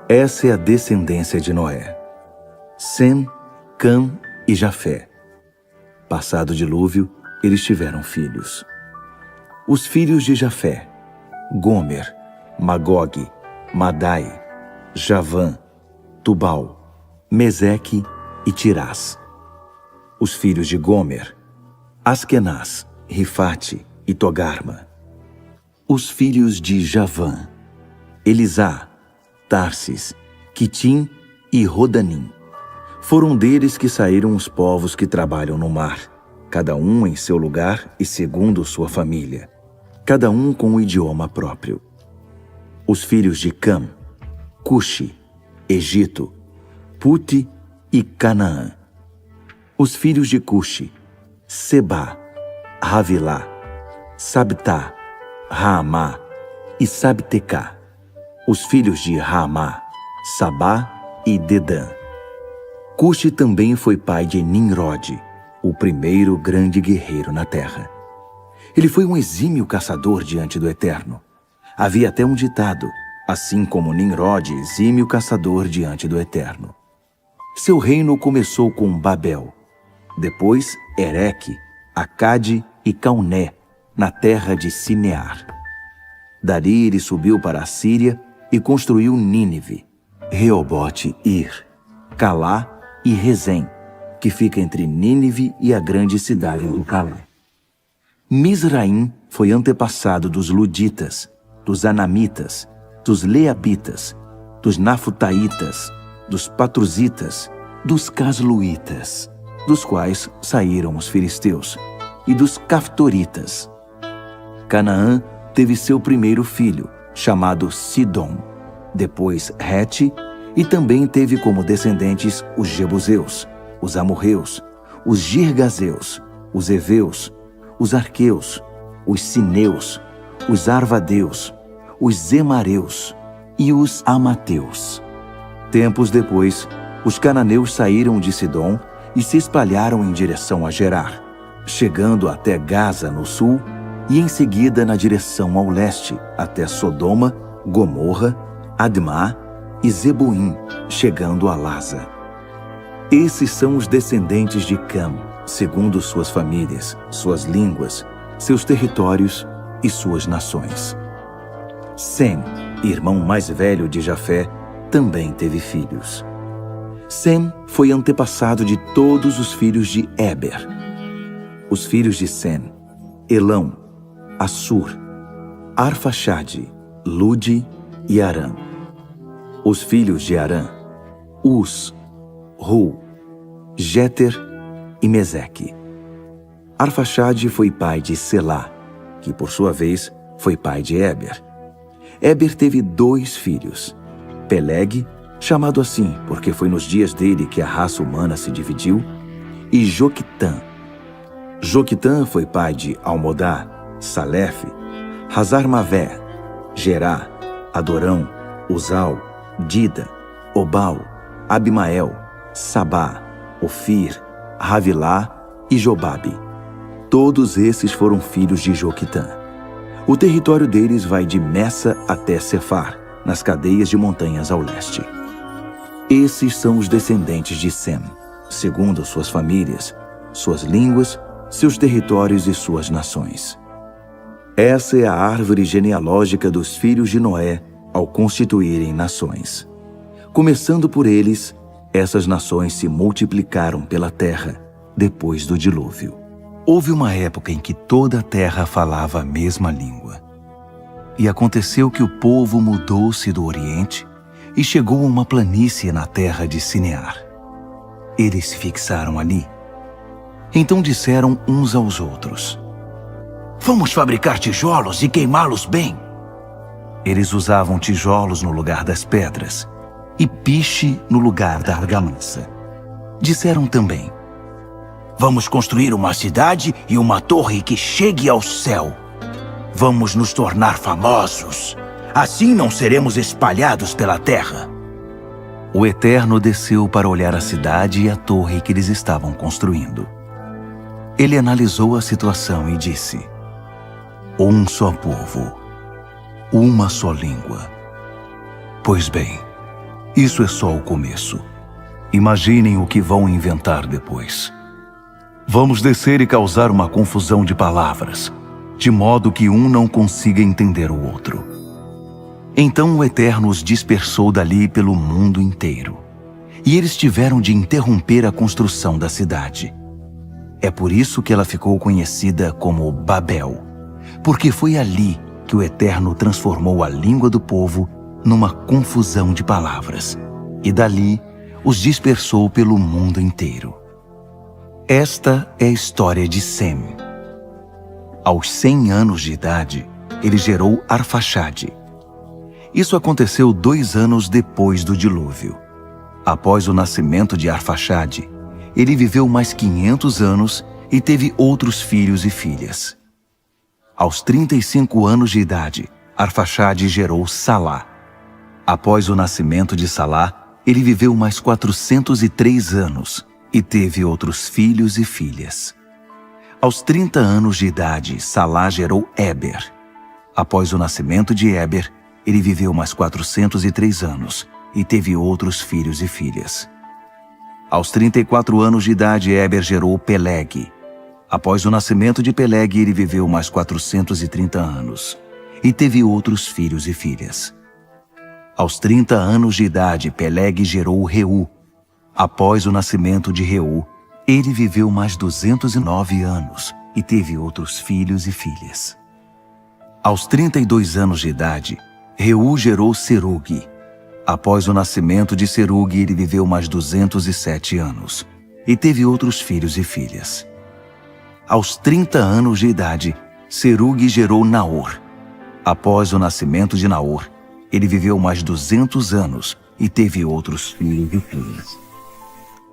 Essa é a descendência de Noé: Sem, Cam e Jafé. Passado o dilúvio, eles tiveram filhos. Os filhos de Jafé: Gomer, Magog, Madai, Javã, Tubal, Meseque e Tirás. Os filhos de Gomer: Askenaz, Rifate e Togarma. Os filhos de Javã: Elisá, Tarsis, Quitim e Rodanim. Foram deles que saíram os povos que trabalham no mar, cada um em seu lugar e segundo sua família, cada um com um idioma próprio. Os filhos de Cam: Cuxi, Egito, Puti e Canaã. Os filhos de Cuxi: Sebá, Havilá, Sabtá, Raamá e Sabtecá. Os filhos de Raamá: Sabá e Dedã. Cuxi também foi pai de Nimrod, o primeiro grande guerreiro na terra. Ele foi um exímio caçador diante do Eterno. Havia até um ditado: assim como Nimrod, exímio caçador diante do Eterno. Seu reino começou com Babel, depois Ereque, Acade e Cauné, na terra de Sinear. Dali ele subiu para a Síria e construiu Nínive, Reobote-Ir, Calá e Rezém, que fica entre Nínive e a grande cidade do Calé. Misraim foi antepassado dos Luditas, dos Anamitas, dos Leabitas, dos Nafutaitas, dos Patruzitas, dos Casluitas, dos quais saíram os filisteus, e dos Caftoritas. Canaã teve seu primeiro filho, chamado Sidom, depois Rete, e também teve como descendentes os Jebuseus, os Amorreus, os Girgazeus, os Eveus, os Arqueus, os Sineus, os Arvadeus, os Zemareus e os Amateus. Tempos depois, os cananeus saíram de Sidom e se espalharam em direção a Gerar, chegando até Gaza no sul e em seguida na direção ao leste até Sodoma, Gomorra, Admá e Zeboim, chegando a Lasa. Esses são os descendentes de Cam, segundo suas famílias, suas línguas, seus territórios e suas nações. Sem, irmão mais velho de Jafé, também teve filhos. Sem foi antepassado de todos os filhos de Éber. Os filhos de Sem: Elão, Assur, Arfaxade, Lude e Arã. Os filhos de Arã: Uz, Ru, Jéter e Meseque. Arfaxade foi pai de Selá, que por sua vez foi pai de Éber. Éber teve 2 filhos: Peleg, chamado assim porque foi nos dias dele que a raça humana se dividiu, e Joquitã. Joquitã foi pai de Almodá, Salefe, Hazar-Mavé, Gerá, Adorão, Uzal, Dida, Obal, Abimael, Sabá, Ofir, Havilá e Jobabe. Todos esses foram filhos de Joquitã. O território deles vai de Messa até Cefar, nas cadeias de montanhas ao leste. Esses são os descendentes de Sem, segundo suas famílias, suas línguas, seus territórios e suas nações. Essa é a árvore genealógica dos filhos de Noé ao constituírem nações. Começando por eles, essas nações se multiplicaram pela terra depois do dilúvio. Houve uma época em que toda a terra falava a mesma língua. E aconteceu que o povo mudou-se do Oriente e chegou a uma planície na terra de Sinear. Eles se fixaram ali. Então disseram uns aos outros: "Vamos fabricar tijolos e queimá-los bem." Eles usavam tijolos no lugar das pedras e piche no lugar da argamassa. Disseram também: "Vamos construir uma cidade e uma torre que chegue ao céu. Vamos nos tornar famosos. Assim não seremos espalhados pela terra." O Eterno desceu para olhar a cidade e a torre que eles estavam construindo. Ele analisou a situação e disse: "Um só povo, uma só língua. Pois bem, isso é só o começo. Imaginem o que vão inventar depois. Vamos descer e causar uma confusão de palavras, de modo que um não consiga entender o outro." Então o Eterno os dispersou dali pelo mundo inteiro, e eles tiveram de interromper a construção da cidade. É por isso que ela ficou conhecida como Babel, porque foi ali que o Eterno transformou a língua do povo numa confusão de palavras, e dali os dispersou pelo mundo inteiro. Esta é a história de Sem. Aos 100 anos de idade, ele gerou Arfaxade. Isso aconteceu 2 anos depois do dilúvio. Após o nascimento de Arfaxade, ele viveu mais 500 anos e teve outros filhos e filhas. Aos 35 anos de idade, Arfaxade gerou Salá. Após o nascimento de Salá, ele viveu mais 403 anos e teve outros filhos e filhas. Aos 30 anos de idade, Salá gerou Éber. Após o nascimento de Éber, ele viveu mais 403 anos e teve outros filhos e filhas. Aos 34 anos de idade, Éber gerou Peleg. Após o nascimento de Peleg, ele viveu mais 430 anos e teve outros filhos e filhas. Aos 30 anos de idade, Peleg gerou Reu. Após o nascimento de Reu, ele viveu mais 209 anos e teve outros filhos e filhas. Aos 32 anos de idade, Reu gerou Serugue. Após o nascimento de Serugue, ele viveu mais 207 anos e teve outros filhos e filhas. Aos 30 anos de idade, Serugue gerou Naor. Após o nascimento de Naor, ele viveu mais 200 anos e teve outros filhos e filhas.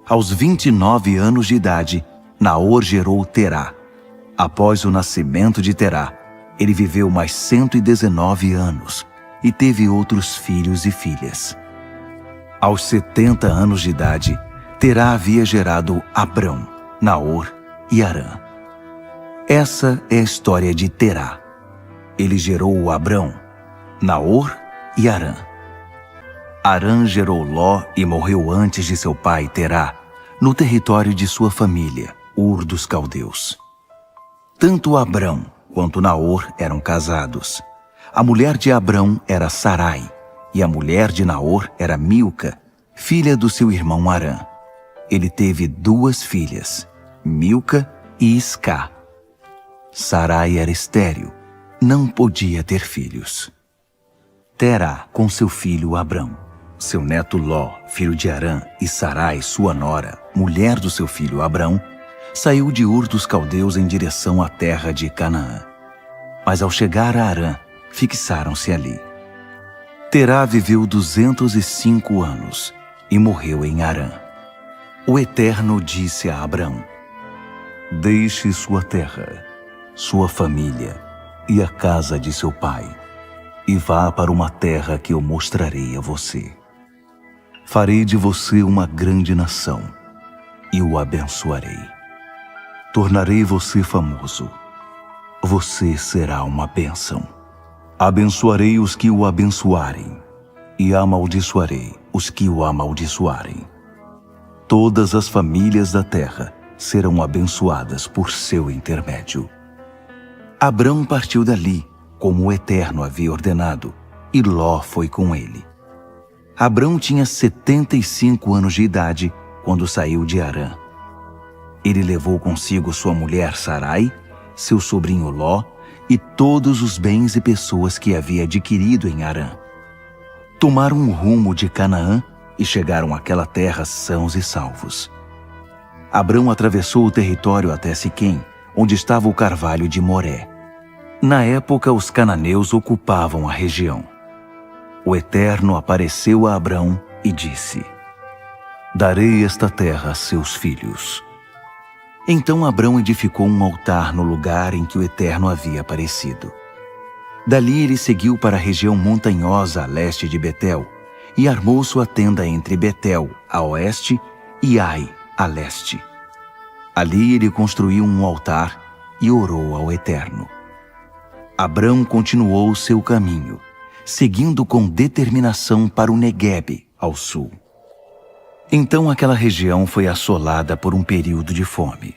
Aos 29 anos de idade, Naor gerou Terá. Após o nascimento de Terá, ele viveu mais 119 anos e teve outros filhos e filhas. Aos 70 anos de idade, Terá havia gerado Abrão, Naor e Arã. Essa é a história de Terá. Ele gerou Abrão, Naor e Arã. Arã gerou Ló e morreu antes de seu pai Terá, no território de sua família, Ur dos Caldeus. Tanto Abrão quanto Naor eram casados. A mulher de Abrão era Sarai, e a mulher de Naor era Milca, filha do seu irmão Arã. Ele teve 2 filhas, Milca e Iscá. Sarai era estéril, não podia ter filhos. Terá com seu filho Abrão, seu neto Ló, filho de Arã, e Sarai, sua nora, mulher do seu filho Abrão, saiu de Ur dos Caldeus em direção à terra de Canaã. Mas ao chegar a Arã, fixaram-se ali. Terá viveu 205 anos e morreu em Arã. O Eterno disse a Abrão: deixe sua terra, sua família e a casa de seu pai, e vá para uma terra que eu mostrarei a você. Farei de você uma grande nação e o abençoarei. Tornarei você famoso. Você será uma bênção. Abençoarei os que o abençoarem e amaldiçoarei os que o amaldiçoarem. Todas as famílias da terra serão abençoadas por seu intermédio. Abrão partiu dali, como o Eterno havia ordenado, e Ló foi com ele. Abrão tinha 75 anos de idade quando saiu de Arã. Ele levou consigo sua mulher Sarai, seu sobrinho Ló e todos os bens e pessoas que havia adquirido em Arã. Tomaram o rumo de Canaã e chegaram àquela terra sãos e salvos. Abrão atravessou o território até Siquém, onde estava o carvalho de Moré. Na época, os cananeus ocupavam a região. O Eterno apareceu a Abrão e disse: darei esta terra a seus filhos. Então Abrão edificou um altar no lugar em que o Eterno havia aparecido. Dali ele seguiu para a região montanhosa a leste de Betel e armou sua tenda entre Betel, a oeste, e Ai, a leste. Ali ele construiu um altar e orou ao Eterno. Abrão continuou seu caminho, seguindo com determinação para o Neguebe, ao sul. Então aquela região foi assolada por um período de fome.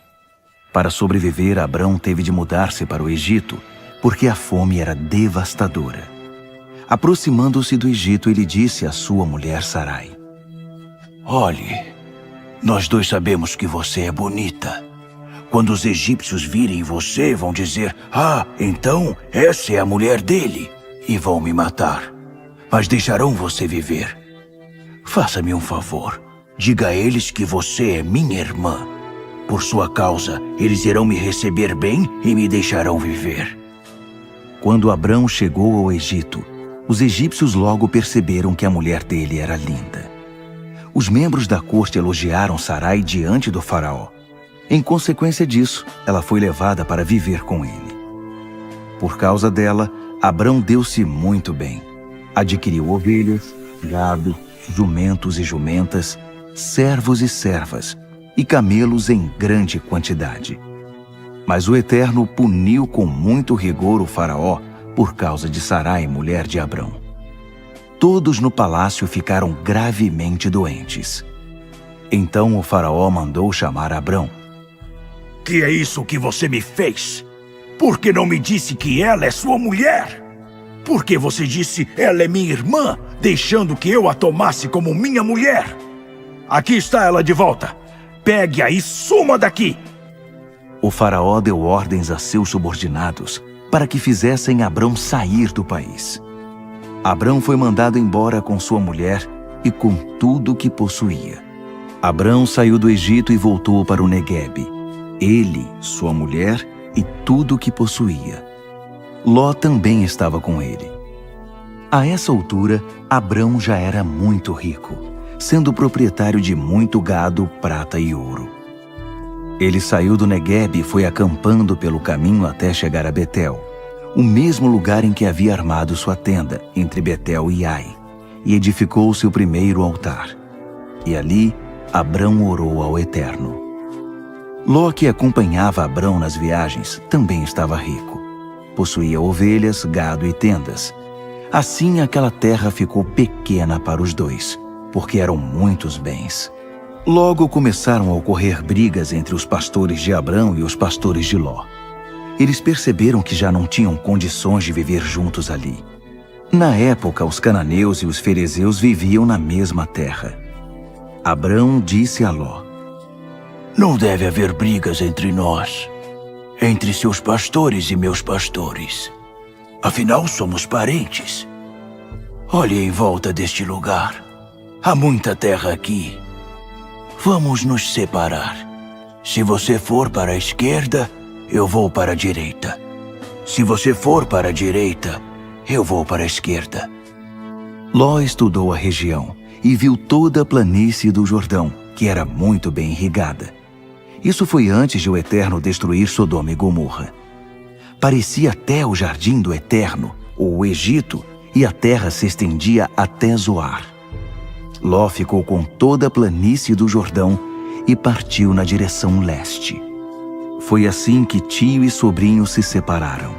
Para sobreviver, Abrão teve de mudar-se para o Egito, porque a fome era devastadora. Aproximando-se do Egito, ele disse à sua mulher Sarai: olhe, nós dois sabemos que você é bonita. Quando os egípcios virem você, vão dizer: ah, então essa é a mulher dele, e vão me matar. Mas deixarão você viver. Faça-me um favor. Diga a eles que você é minha irmã. Por sua causa, eles irão me receber bem e me deixarão viver. Quando Abrão chegou ao Egito, os egípcios logo perceberam que a mulher dele era linda. Os membros da corte elogiaram Sarai diante do faraó. Em consequência disso, ela foi levada para viver com ele. Por causa dela, Abrão deu-se muito bem. Adquiriu ovelhas, gado, jumentos e jumentas, servos e servas, e camelos em grande quantidade. Mas o Eterno puniu com muito rigor o faraó por causa de Sarai, mulher de Abrão. Todos no palácio ficaram gravemente doentes. Então o faraó mandou chamar Abrão. Que é isso que você me fez? Por que não me disse que ela é sua mulher? Por que você disse ela é minha irmã, deixando que eu a tomasse como minha mulher? Aqui está ela de volta. Pegue-a e suma daqui. o faraó deu ordens a seus subordinados para que fizessem Abrão sair do país. Abrão foi mandado embora com sua mulher e com tudo o que possuía. Abrão saiu do Egito e voltou para o Neguebe, ele, sua mulher e tudo o que possuía. Ló também estava com ele. A essa altura, Abrão já era muito rico, sendo proprietário de muito gado, prata e ouro. Ele saiu do Neguebe e foi acampando pelo caminho até chegar a Betel, o mesmo lugar em que havia armado sua tenda, entre Betel e Ai, e edificou seu primeiro altar. E ali, Abrão orou ao Eterno. Ló, que acompanhava Abrão nas viagens, também estava rico. Possuía ovelhas, gado e tendas. Assim, aquela terra ficou pequena para os dois, porque eram muitos bens. Logo começaram a ocorrer brigas entre os pastores de Abrão e os pastores de Ló. Eles perceberam que já não tinham condições de viver juntos ali. Na época, os cananeus e os ferezeus viviam na mesma terra. Abrão disse a Ló: Não deve haver brigas entre nós, entre seus pastores e meus pastores. Afinal, somos parentes. Olhe em volta deste lugar. Há muita terra aqui. Vamos nos separar. Se você for para a esquerda, eu vou para a direita. Se você for para a direita, eu vou para a esquerda. Ló estudou a região e viu toda a planície do Jordão, que era muito bem irrigada. Isso foi antes de o Eterno destruir Sodoma e Gomorra. Parecia até o jardim do Eterno, ou o Egito, e a terra se estendia até Zoar. Ló ficou com toda a planície do Jordão e partiu na direção leste. Foi assim que tio e sobrinho se separaram.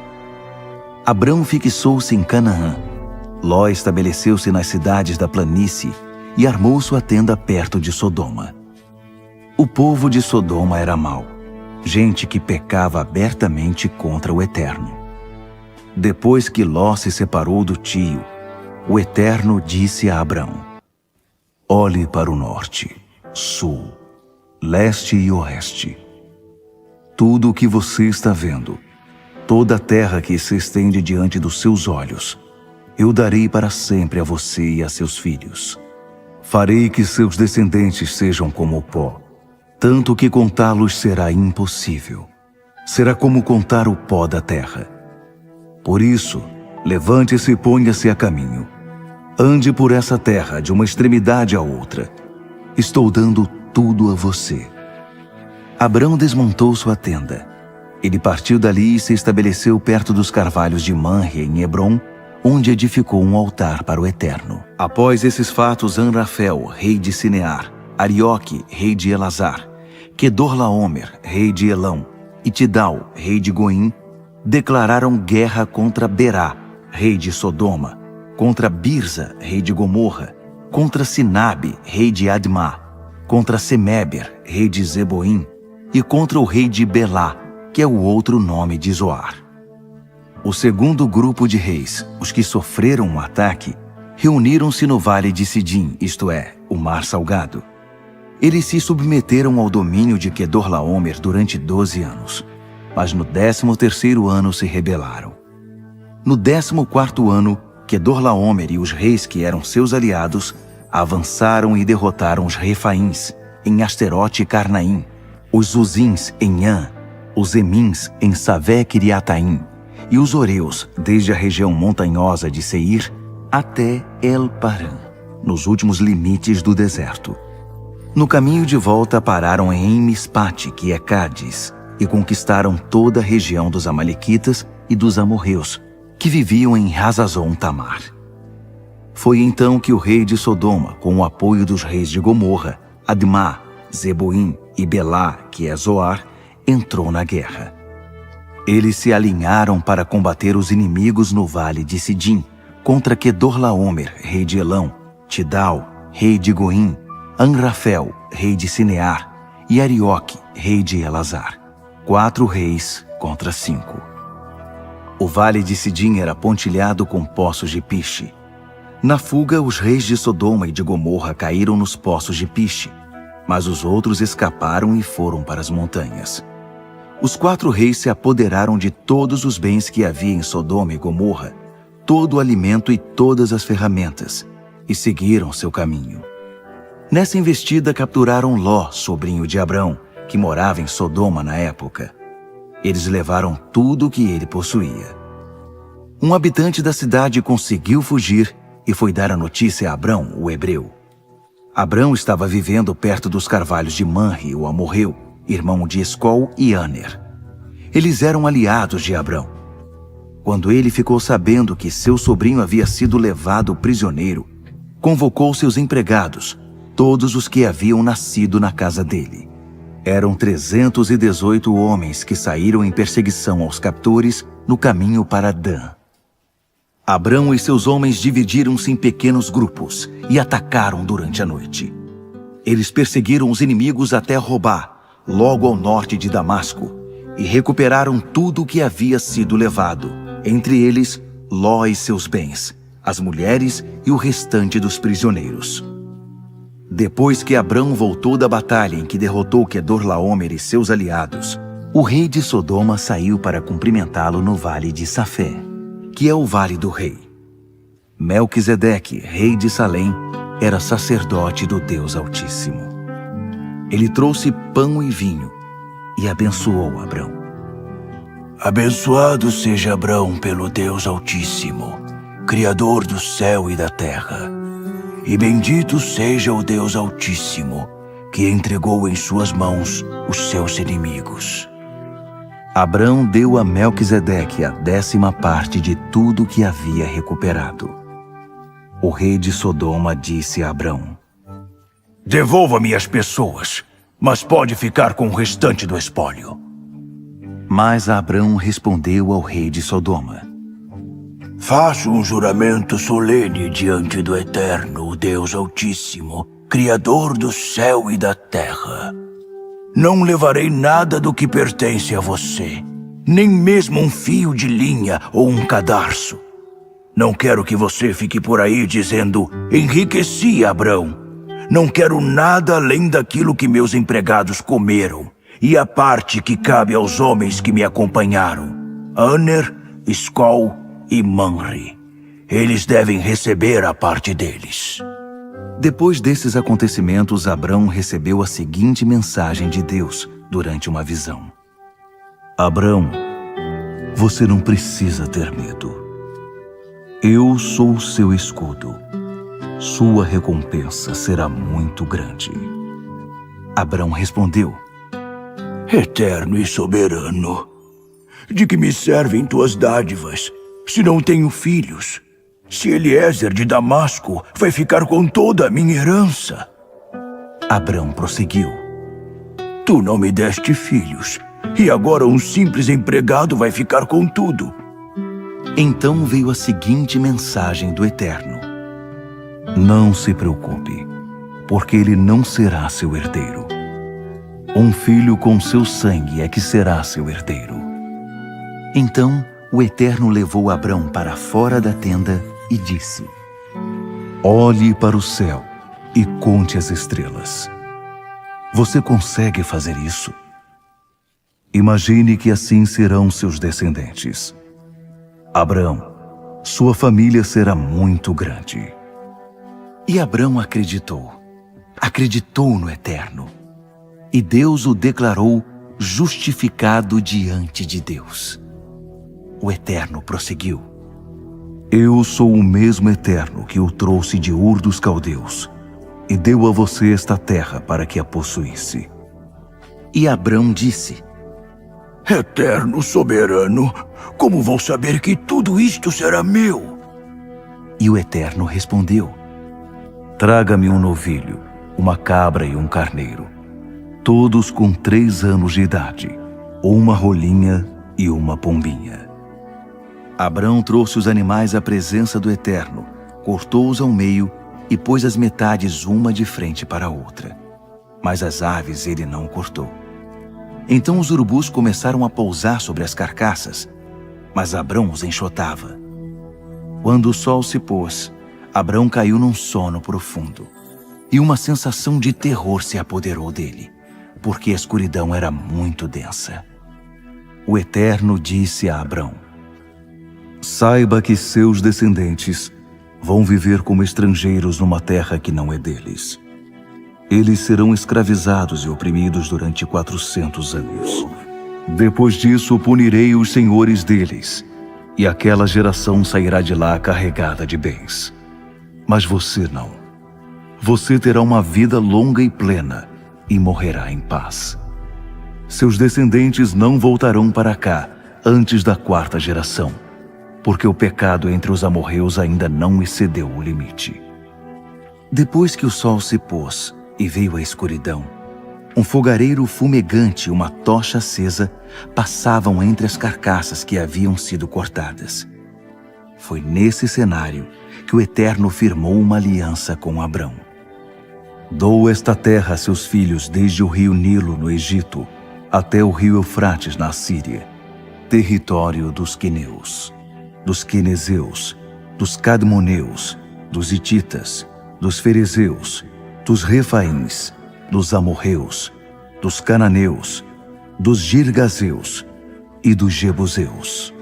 Abrão fixou-se em Canaã. Ló estabeleceu-se nas cidades da planície e armou sua tenda perto de Sodoma. O povo de Sodoma era mau, gente que pecava abertamente contra o Eterno. Depois que Ló se separou do tio, o Eterno disse a Abrão: Olhe para o norte, sul, leste e oeste. Tudo o que você está vendo, toda a terra que se estende diante dos seus olhos, eu darei para sempre a você e a seus filhos. Farei que seus descendentes sejam como o pó, tanto que contá-los será impossível. Será como contar o pó da terra. Por isso, levante-se e ponha-se a caminho. Ande por essa terra de uma extremidade à outra. Estou dando tudo a você. Abrão desmontou sua tenda. Ele partiu dali e se estabeleceu perto dos carvalhos de Manre, em Hebrom, onde edificou um altar para o Eterno. Após esses fatos, Anrafel, rei de Sinear, Arioque, rei de Elazar, Quedorlaomer, rei de Elão, e Tidal, rei de Goim, declararam guerra contra Berá, rei de Sodoma, contra Birza, rei de Gomorra, contra Sinabe, rei de Admá, contra Semeber, rei de Zeboim, e contra o rei de Belá, que é o outro nome de Zoar. O segundo grupo de reis, os que sofreram um ataque, reuniram-se no vale de Sidim, isto é, o Mar Salgado. Eles se submeteram ao domínio de Quedorlaomer durante 12 anos, mas no 13º ano se rebelaram. No 14º ano, Quedorlaomer e os reis que eram seus aliados avançaram e derrotaram os Refaíns em Asterote e Carnaim, os Zuzins em An, os Emins em Savé-Kiriataim e os Oreus desde a região montanhosa de Seir até El-Paran, nos últimos limites do deserto. No caminho de volta pararam em Mispate, que é Cádiz, e conquistaram toda a região dos Amalequitas e dos amorreus, que viviam em Hazazon Tamar. Foi então que o rei de Sodoma, com o apoio dos reis de Gomorra, Admá, Zeboim e Belá, que é Zoar, entrou na guerra. Eles se alinharam para combater os inimigos no vale de Sidim, contra Quedorlaomer, rei de Elão, Tidal, rei de Goim, Anrafel, rei de Sinear, e Arioque, rei de Elazar. 4 reis contra 5. O vale de Sidim era pontilhado com poços de piche. Na fuga, os reis de Sodoma e de Gomorra caíram nos poços de piche, mas os outros escaparam e foram para as montanhas. Os 4 reis se apoderaram de todos os bens que havia em Sodoma e Gomorra, todo o alimento e todas as ferramentas, e seguiram seu caminho. Nessa investida capturaram Ló, sobrinho de Abrão, que morava em Sodoma na época. Eles levaram tudo o que ele possuía. Um habitante da cidade conseguiu fugir e foi dar a notícia a Abrão, o hebreu. Abrão estava vivendo perto dos carvalhos de Manre, o amorreu, irmão de Escol e Aner. Eles eram aliados de Abrão. Quando ele ficou sabendo que seu sobrinho havia sido levado prisioneiro, convocou seus empregados, todos os que haviam nascido na casa dele. Eram 318 homens que saíram em perseguição aos captores no caminho para Dan. Abrão e seus homens dividiram-se em pequenos grupos e atacaram durante a noite. Eles perseguiram os inimigos até Robá, logo ao norte de Damasco, e recuperaram tudo o que havia sido levado, entre eles Ló e seus bens, as mulheres e o restante dos prisioneiros. Depois que Abrão voltou da batalha em que derrotou Quedorlaomer e seus aliados, o rei de Sodoma saiu para cumprimentá-lo no vale de Safé, que é o vale do rei. Melquisedeque, rei de Salém, era sacerdote do Deus Altíssimo. Ele trouxe pão e vinho e abençoou Abrão. Abençoado seja Abrão pelo Deus Altíssimo, Criador do céu e da terra. E bendito seja o Deus Altíssimo, que entregou em suas mãos os seus inimigos. Abrão deu a Melquisedeque a 10ª parte de tudo que havia recuperado. O rei de Sodoma disse a Abrão: Devolva-me as pessoas, mas pode ficar com o restante do espólio. Mas Abrão respondeu ao rei de Sodoma: Faço um juramento solene diante do Eterno, o Deus Altíssimo, Criador do céu e da terra. Não levarei nada do que pertence a você, nem mesmo um fio de linha ou um cadarço. Não quero que você fique por aí dizendo: enriqueci Abrão. Não quero nada além daquilo que meus empregados comeram e a parte que cabe aos homens que me acompanharam, Aner, Escol e Manre. Eles devem receber a parte deles. Depois desses acontecimentos, Abrão recebeu a seguinte mensagem de Deus durante uma visão: Abrão, você não precisa ter medo. Eu sou o seu escudo. Sua recompensa será muito grande. Abrão respondeu: Eterno e soberano, de que me servem tuas dádivas, se não tenho filhos? Se Eliezer de Damasco vai ficar com toda a minha herança. Abrão prosseguiu: Tu não me deste filhos, e agora um simples empregado vai ficar com tudo. Então veio a seguinte mensagem do Eterno: Não se preocupe, porque ele não será seu herdeiro. Um filho com seu sangue é que será seu herdeiro. Então o Eterno levou Abrão para fora da tenda e disse: Olhe para o céu e conte as estrelas. Você consegue fazer isso? Imagine que assim serão seus descendentes. Abrão, sua família será muito grande. E Abrão acreditou no Eterno. E Deus o declarou justificado diante de Deus. O Eterno prosseguiu: Eu sou o mesmo Eterno que o trouxe de Ur dos Caldeus e deu a você esta terra para que a possuísse. E Abrão disse: Eterno soberano, como vou saber que tudo isto será meu? E o Eterno respondeu: Traga-me um novilho, uma cabra e um carneiro, todos com 3 anos de idade, uma rolinha e uma pombinha. Abrão trouxe os animais à presença do Eterno, cortou-os ao meio e pôs as metades uma de frente para a outra. Mas as aves ele não cortou. Então os urubus começaram a pousar sobre as carcaças, mas Abrão os enxotava. Quando o sol se pôs, Abrão caiu num sono profundo, e uma sensação de terror se apoderou dele, porque a escuridão era muito densa. o Eterno disse a Abrão: saiba que seus descendentes vão viver como estrangeiros numa terra que não é deles. Eles serão escravizados e oprimidos durante 400 anos. Depois disso, punirei os senhores deles, e aquela geração sairá de lá carregada de bens. Mas você não. Você terá uma vida longa e plena, e morrerá em paz. Seus descendentes não voltarão para cá antes da 4ª geração, porque o pecado entre os amorreus ainda não excedeu o limite. Depois que o sol se pôs e veio a escuridão, um fogareiro fumegante e uma tocha acesa passavam entre as carcaças que haviam sido cortadas. Foi nesse cenário que o Eterno firmou uma aliança com Abrão. Dou esta terra a seus filhos desde o rio Nilo no Egito até o rio Eufrates na Assíria, território dos queneus, dos quenezeus, dos cadmoneus, dos hititas, dos ferezeus, dos refaíns, dos amorreus, dos cananeus, dos girgazeus e dos jebuseus.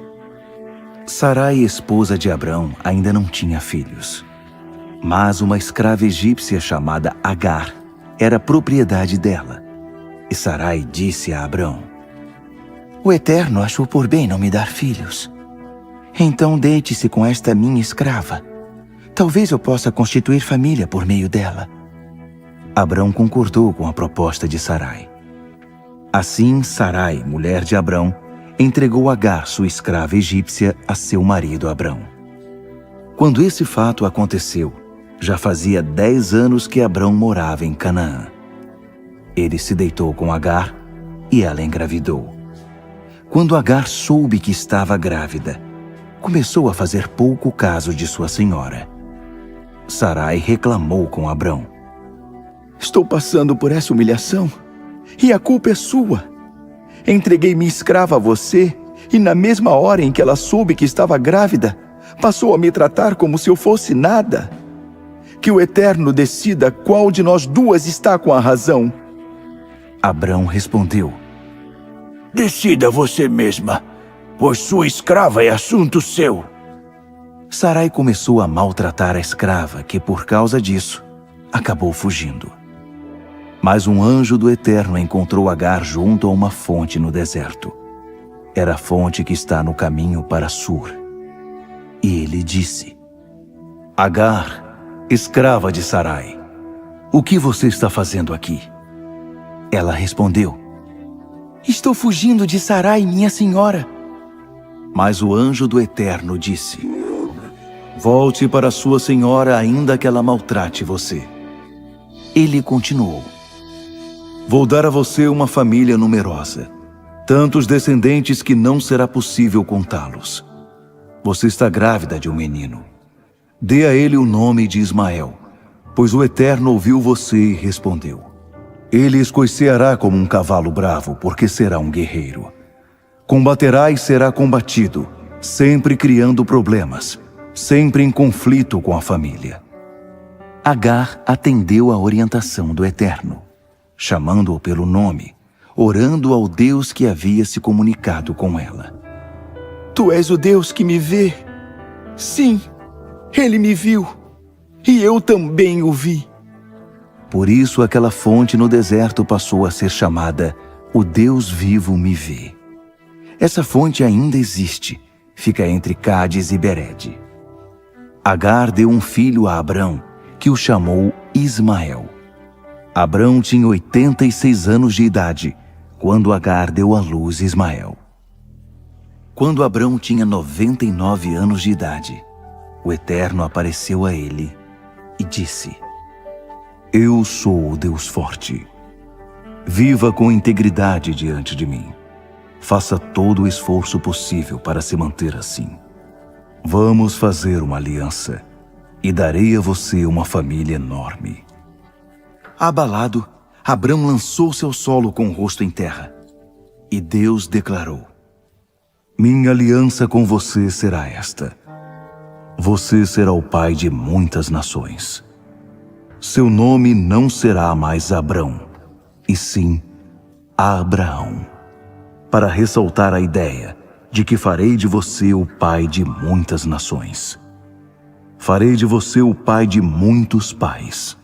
Sarai, esposa de Abrão, ainda não tinha filhos, mas uma escrava egípcia chamada Agar era propriedade dela. E Sarai disse a Abrão: o Eterno achou por bem não me dar filhos. Então deite-se com esta minha escrava. Talvez eu possa constituir família por meio dela. Abrão concordou com a proposta de Sarai. Assim, Sarai, mulher de Abrão, entregou Agar, sua escrava egípcia, a seu marido Abrão. Quando esse fato aconteceu, já fazia 10 anos que Abrão morava em Canaã. Ele se deitou com Agar e ela engravidou. Quando Agar soube que estava grávida, começou a fazer pouco caso de sua senhora. Sarai reclamou com Abrão: estou passando por essa humilhação e a culpa é sua. Entreguei minha escrava a você e na mesma hora em que ela soube que estava grávida, passou a me tratar como se eu fosse nada. Que o Eterno decida qual de nós duas está com a razão. Abrão respondeu: decida você mesma, pois sua escrava é assunto seu. Sarai começou a maltratar a escrava, que por causa disso acabou fugindo. Mas um anjo do Eterno encontrou Agar junto a uma fonte no deserto. Era a fonte que está no caminho para Sur. E ele disse: Agar, escrava de Sarai, o que você está fazendo aqui? Ela respondeu: estou fugindo de Sarai, minha senhora. Mas o anjo do Eterno disse: volte para sua senhora, ainda que ela maltrate você. Ele continuou: vou dar a você uma família numerosa, tantos descendentes que não será possível contá-los. Você está grávida de um menino. Dê a ele o nome de Ismael, pois o Eterno ouviu você e respondeu. Ele escoiceará como um cavalo bravo, porque será um guerreiro. Combaterá e será combatido, sempre criando problemas, sempre em conflito com a família. Agar atendeu à orientação do Eterno, chamando-o pelo nome, orando ao Deus que havia se comunicado com ela. Tu és o Deus que me vê. Sim, ele me viu, e eu também o vi. Por isso aquela fonte no deserto passou a ser chamada O Deus Vivo Me Vê. Essa fonte ainda existe, fica entre Cádiz e Bered. Agar deu um filho a Abrão, que o chamou Ismael. Abrão tinha 86 anos de idade, quando Agar deu à luz Ismael. Quando Abrão tinha 99 anos de idade, o Eterno apareceu a ele e disse: Eu sou o Deus forte. Viva com integridade diante de mim. Faça todo o esforço possível para se manter assim. Vamos fazer uma aliança e darei a você uma família enorme. Abalado, Abrão lançou-se ao solo com o rosto em terra. E Deus declarou: Minha aliança com você será esta. Você será o pai de muitas nações. Seu nome não será mais Abrão, e sim Abraão, para ressaltar a ideia de que farei de você o pai de muitas nações. Farei de você o pai de muitos pais.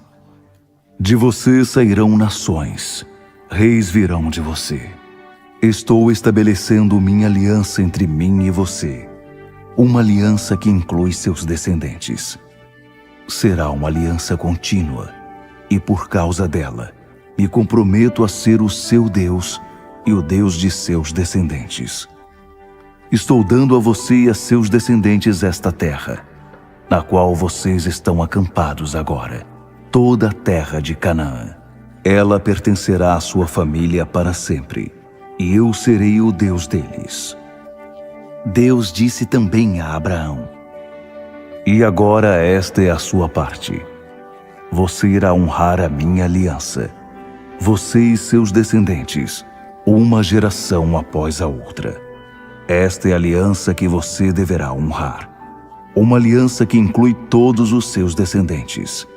De você sairão nações, reis virão de você. Estou estabelecendo minha aliança entre mim e você, uma aliança que inclui seus descendentes. Será uma aliança contínua, e por causa dela, me comprometo a ser o seu Deus e o Deus de seus descendentes. Estou dando a você e a seus descendentes esta terra, na qual vocês estão acampados agora, toda a terra de Canaã. Ela pertencerá à sua família para sempre, e eu serei o Deus deles. Deus disse também a Abraão: e agora esta é a sua parte. Você irá honrar a minha aliança, você e seus descendentes, uma geração após a outra. Esta é a aliança que você deverá honrar. Uma aliança que inclui todos os seus descendentes.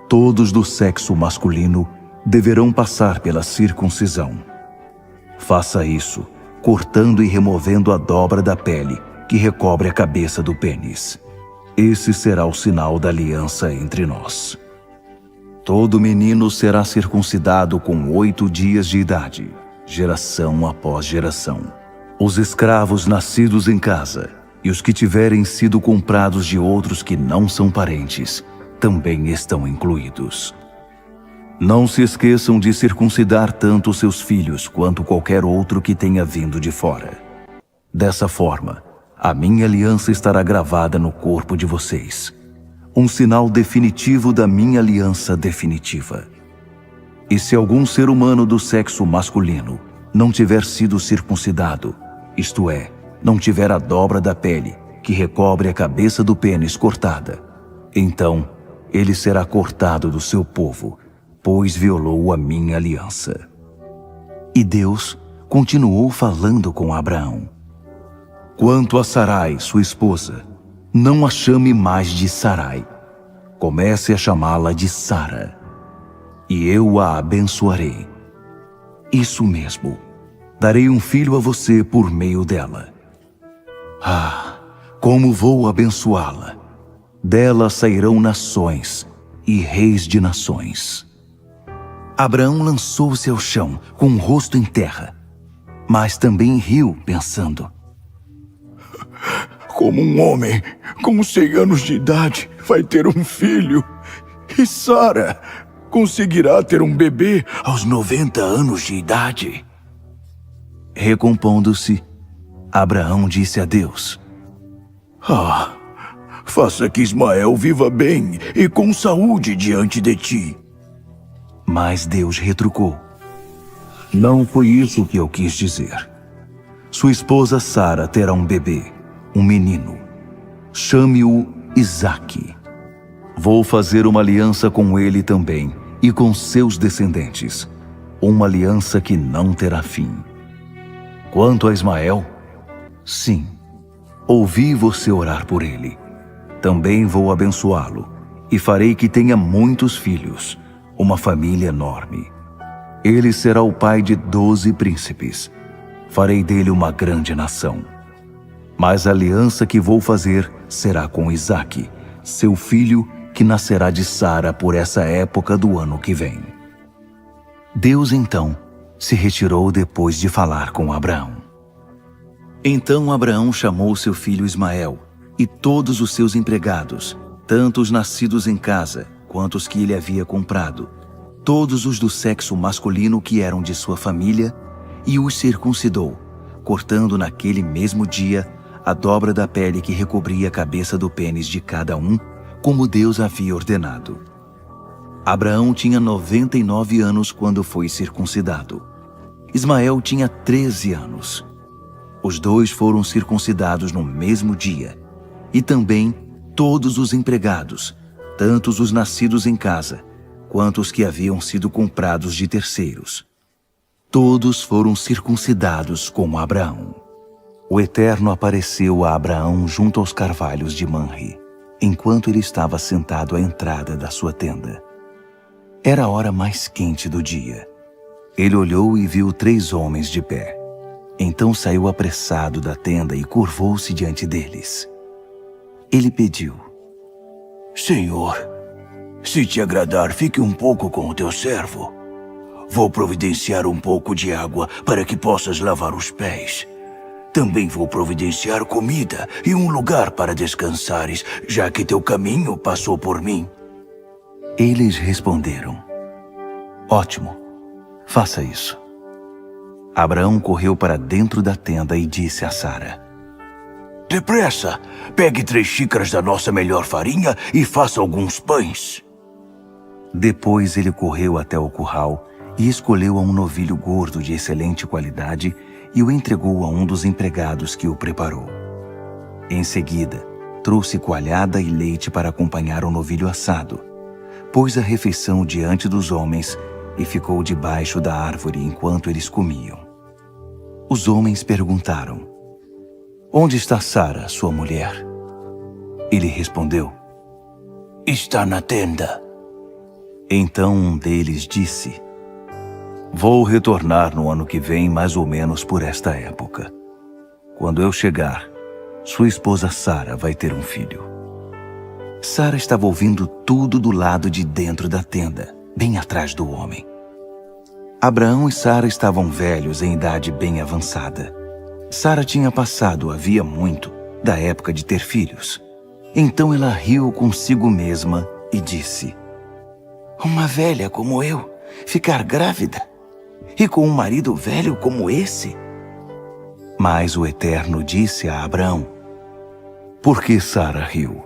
Todos do sexo masculino deverão passar pela circuncisão. Faça isso, cortando e removendo a dobra da pele que recobre a cabeça do pênis. Esse será o sinal da aliança entre nós. Todo menino será circuncidado com 8 dias de idade, geração após geração. Os escravos nascidos em casa e os que tiverem sido comprados de outros que não são parentes também estão incluídos. Não se esqueçam de circuncidar tanto seus filhos quanto qualquer outro que tenha vindo de fora. Dessa forma, a minha aliança estará gravada no corpo de vocês, um sinal definitivo da minha aliança definitiva. E se algum ser humano do sexo masculino não tiver sido circuncidado, isto é, não tiver a dobra da pele que recobre a cabeça do pênis cortada, então ele será cortado do seu povo, pois violou a minha aliança. E Deus continuou falando com Abraão. Quanto a Sarai, sua esposa, não a chame mais de Sarai. Comece a chamá-la de Sara, e eu a abençoarei. Isso mesmo, darei um filho a você por meio dela. Ah, como vou abençoá-la! Dela sairão nações e reis de nações. Abraão lançou-se ao chão com o rosto em terra, mas também riu, pensando: como um homem com 100 anos de idade vai ter um filho, e Sara conseguirá ter um bebê aos 90 anos de idade? Recompondo-se, Abraão disse a Deus: faça que Ismael viva bem e com saúde diante de ti. Mas Deus retrucou: não foi isso que eu quis dizer. Sua esposa Sara terá um bebê, um menino. Chame-o Isaque. Vou fazer uma aliança com ele também e com seus descendentes, uma aliança que não terá fim. Quanto a Ismael, sim, ouvi você orar por ele. Também vou abençoá-lo e farei que tenha muitos filhos, uma família enorme. Ele será o pai de 12 príncipes. Farei dele uma grande nação. Mas a aliança que vou fazer será com Isaque, seu filho, que nascerá de Sara por essa época do ano que vem. Deus então se retirou depois de falar com Abraão. Então Abraão chamou seu filho Ismael e todos os seus empregados, tanto os nascidos em casa quanto os que ele havia comprado, todos os do sexo masculino que eram de sua família, e os circuncidou, cortando naquele mesmo dia a dobra da pele que recobria a cabeça do pênis de cada um, como Deus havia ordenado. Abraão tinha 99 anos quando foi circuncidado. Ismael tinha 13 anos. Os dois foram circuncidados no mesmo dia, e também todos os empregados, tanto os nascidos em casa, quanto os que haviam sido comprados de terceiros. Todos foram circuncidados como Abraão. O Eterno apareceu a Abraão junto aos carvalhos de Manre, enquanto ele estava sentado à entrada da sua tenda. Era a hora mais quente do dia. Ele olhou e viu 3 homens de pé. Então saiu apressado da tenda e curvou-se diante deles. Ele pediu: Senhor, se te agradar, fique um pouco com o teu servo. Vou providenciar um pouco de água para que possas lavar os pés. Também vou providenciar comida e um lugar para descansares, já que teu caminho passou por mim. Eles responderam: Ótimo, faça isso. Abraão correu para dentro da tenda e disse a Sara: Depressa, pegue 3 xícaras da nossa melhor farinha e faça alguns pães. Depois ele correu até o curral e escolheu um novilho gordo de excelente qualidade e o entregou a um dos empregados que o preparou. Em seguida, trouxe coalhada e leite para acompanhar o novilho assado. Pôs a refeição diante dos homens e ficou debaixo da árvore enquanto eles comiam. Os homens perguntaram: Onde está Sara, sua mulher? Ele respondeu: Está na tenda. Então um deles disse: Vou retornar no ano que vem, mais ou menos por esta época. Quando eu chegar, sua esposa Sara vai ter um filho. Sara estava ouvindo tudo do lado de dentro da tenda, bem atrás do homem. Abraão e Sara estavam velhos em idade bem avançada. Sara tinha passado havia muito da época de ter filhos. Então ela riu consigo mesma e disse: Uma velha como eu ficar grávida? E com um marido velho como esse? Mas o Eterno disse a Abraão: Por que Sara riu?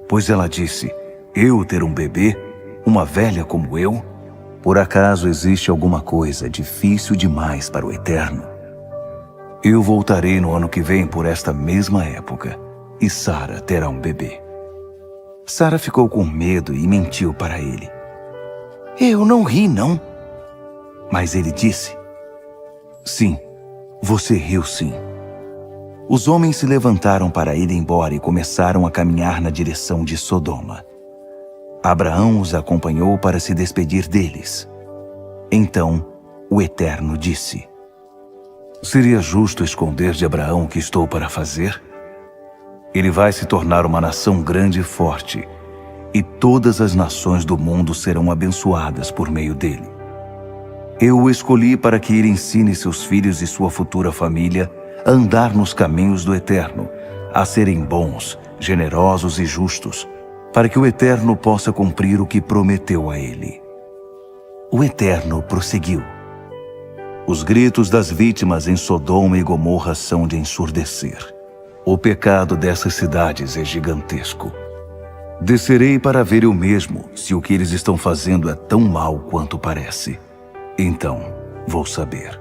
Pois ela disse: Eu ter um bebê, uma velha como eu? Por acaso existe alguma coisa difícil demais para o Eterno? Eu voltarei no ano que vem por esta mesma época, e Sara terá um bebê. Sara ficou com medo e mentiu para ele: Eu não ri, não. Mas ele disse: Sim, você riu sim. Os homens se levantaram para ir embora e começaram a caminhar na direção de Sodoma. Abraão os acompanhou para se despedir deles. Então o Eterno disse: Seria justo esconder de Abraão o que estou para fazer? Ele vai se tornar uma nação grande e forte, e todas as nações do mundo serão abençoadas por meio dele. Eu o escolhi para que ele ensine seus filhos e sua futura família a andar nos caminhos do Eterno, a serem bons, generosos e justos, para que o Eterno possa cumprir o que prometeu a ele. O Eterno prosseguiu: Os gritos das vítimas em Sodoma e Gomorra são de ensurdecer. O pecado dessas cidades é gigantesco. Descerei para ver eu mesmo se o que eles estão fazendo é tão mal quanto parece. Então vou saber.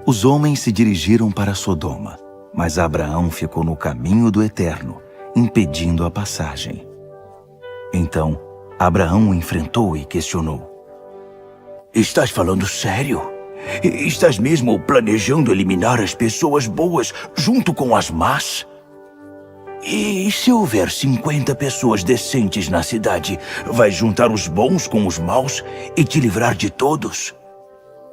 Os homens se dirigiram para Sodoma, mas Abraão ficou no caminho do Eterno, impedindo a passagem. Então Abraão o enfrentou e questionou: Estás falando sério? Estás mesmo planejando eliminar as pessoas boas junto com as más? E se houver 50 pessoas decentes na cidade, vais juntar os bons com os maus e te livrar de todos?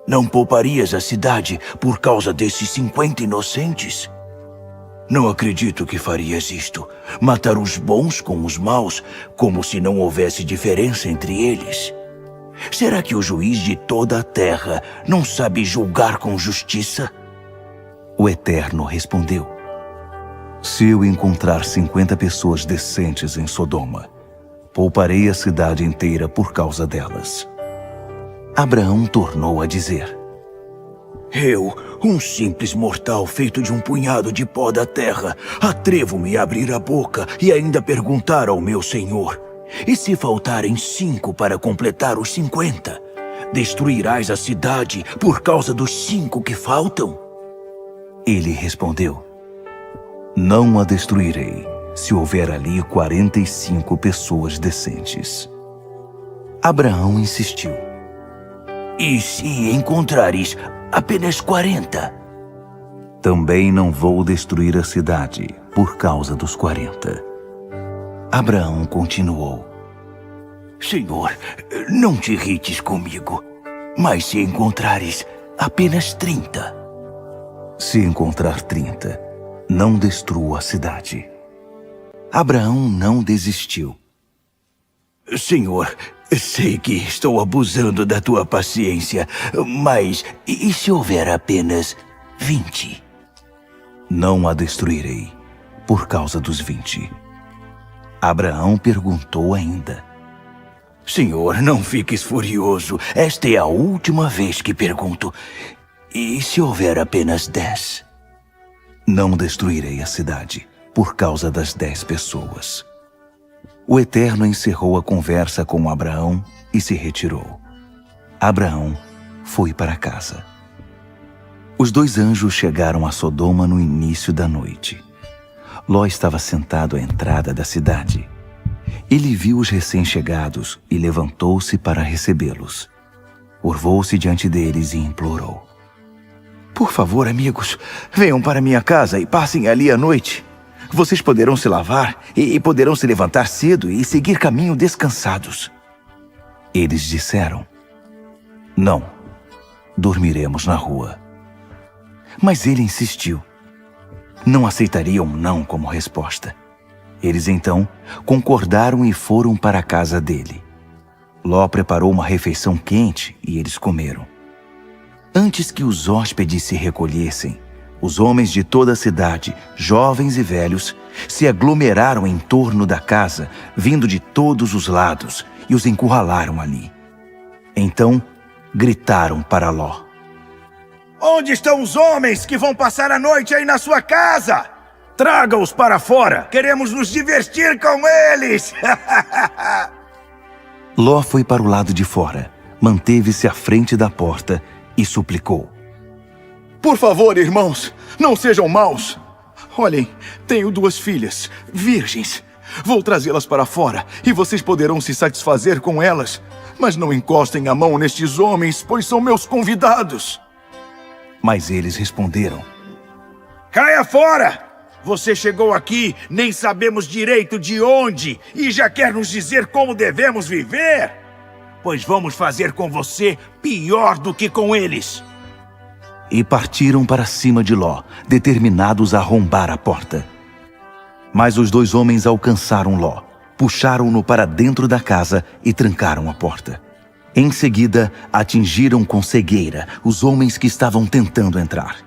Não pouparias a cidade por causa desses 50 inocentes? Não acredito que farias isto, matar os bons com os maus, como se não houvesse diferença entre eles. Será que o juiz de toda a terra não sabe julgar com justiça? O Eterno respondeu: Se eu encontrar 50 pessoas decentes em Sodoma, pouparei a cidade inteira por causa delas. Abraão tornou a dizer: Eu, um simples mortal feito de um punhado de pó da terra, atrevo-me a abrir a boca e ainda perguntar ao meu Senhor: E se faltarem 5 para completar os 50? Destruirás a cidade por causa dos 5 que faltam? Ele respondeu: Não a destruirei, se houver ali 45 pessoas decentes. Abraão insistiu: E se encontrares apenas 40? Também não vou destruir a cidade por causa dos 40. Abraão continuou: Senhor, não te irrites comigo, mas se encontrares apenas 30? Se encontrar 30, não destrua a cidade. Abraão não desistiu. Senhor, sei que estou abusando da tua paciência, mas E se houver apenas 20? Não a destruirei por causa dos 20. Abraão perguntou ainda. Senhor, não fiques furioso. Esta é a última vez que pergunto. E se houver apenas 10? Não destruirei a cidade por causa das 10 pessoas. O Eterno encerrou a conversa com Abraão e se retirou. Abraão foi para casa. Os 2 anjos chegaram a Sodoma no início da noite. Ló estava sentado à entrada da cidade. Ele viu os recém-chegados e levantou-se para recebê-los. Curvou-se diante deles e implorou. Por favor, amigos, venham para minha casa e passem ali a noite. Vocês poderão se lavar e poderão se levantar cedo e seguir caminho descansados. Eles disseram, não, dormiremos na rua. Mas ele insistiu. Não aceitariam não como resposta. Eles então concordaram e foram para a casa dele. Ló preparou uma refeição quente e eles comeram. Antes que os hóspedes se recolhessem, os homens de toda a cidade, jovens e velhos, se aglomeraram em torno da casa, vindo de todos os lados, e os encurralaram ali. Então, gritaram para Ló. Onde estão os homens que vão passar a noite aí na sua casa? Traga-os para fora. Queremos nos divertir com eles. Ló foi para o lado de fora, manteve-se à frente da porta e suplicou. Por favor, irmãos, não sejam maus. Olhem, tenho 2 filhas, virgens. Vou trazê-las para fora e vocês poderão se satisfazer com elas. Mas não encostem a mão nestes homens, pois são meus convidados. Mas eles responderam. Caia fora! Você chegou aqui, nem sabemos direito de onde, e já quer nos dizer como devemos viver? Pois vamos fazer com você pior do que com eles. E partiram para cima de Ló, determinados a arrombar a porta. Mas os 2 homens alcançaram Ló, puxaram-no para dentro da casa e trancaram a porta. Em seguida, atingiram com cegueira os homens que estavam tentando entrar.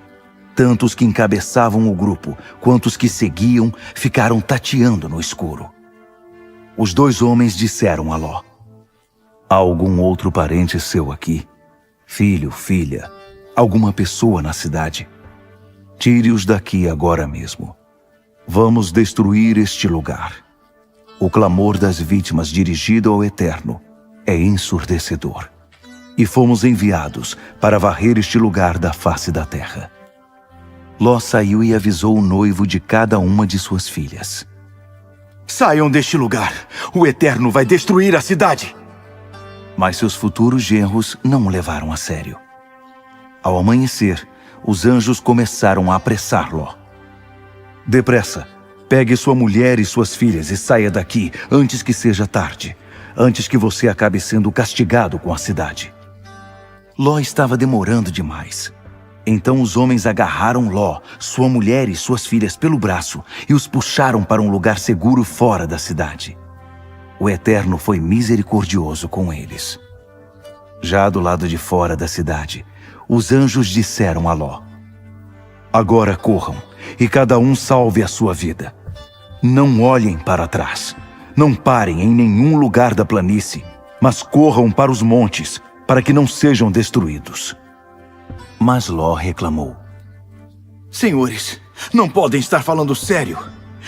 Tanto os que encabeçavam o grupo, quanto os que seguiam, ficaram tateando no escuro. Os 2 homens disseram a Ló. Há algum outro parente seu aqui? Filho, filha, alguma pessoa na cidade? Tire-os daqui agora mesmo. Vamos destruir este lugar. O clamor das vítimas dirigido ao Eterno é ensurdecedor. E fomos enviados para varrer este lugar da face da terra. Ló saiu e avisou o noivo de cada uma de suas filhas. Saiam deste lugar. O Eterno vai destruir a cidade. Mas seus futuros genros não o levaram a sério. Ao amanhecer, os anjos começaram a apressar Ló. Depressa, pegue sua mulher e suas filhas e saia daqui antes que seja tarde, antes que você acabe sendo castigado com a cidade. Ló estava demorando demais. Então os homens agarraram Ló, sua mulher e suas filhas pelo braço e os puxaram para um lugar seguro fora da cidade. O Eterno foi misericordioso com eles. Já do lado de fora da cidade, os anjos disseram a Ló. Agora corram, e cada um salve a sua vida. Não olhem para trás. Não parem em nenhum lugar da planície, mas corram para os montes, para que não sejam destruídos. Mas Ló reclamou. Senhores, não podem estar falando sério.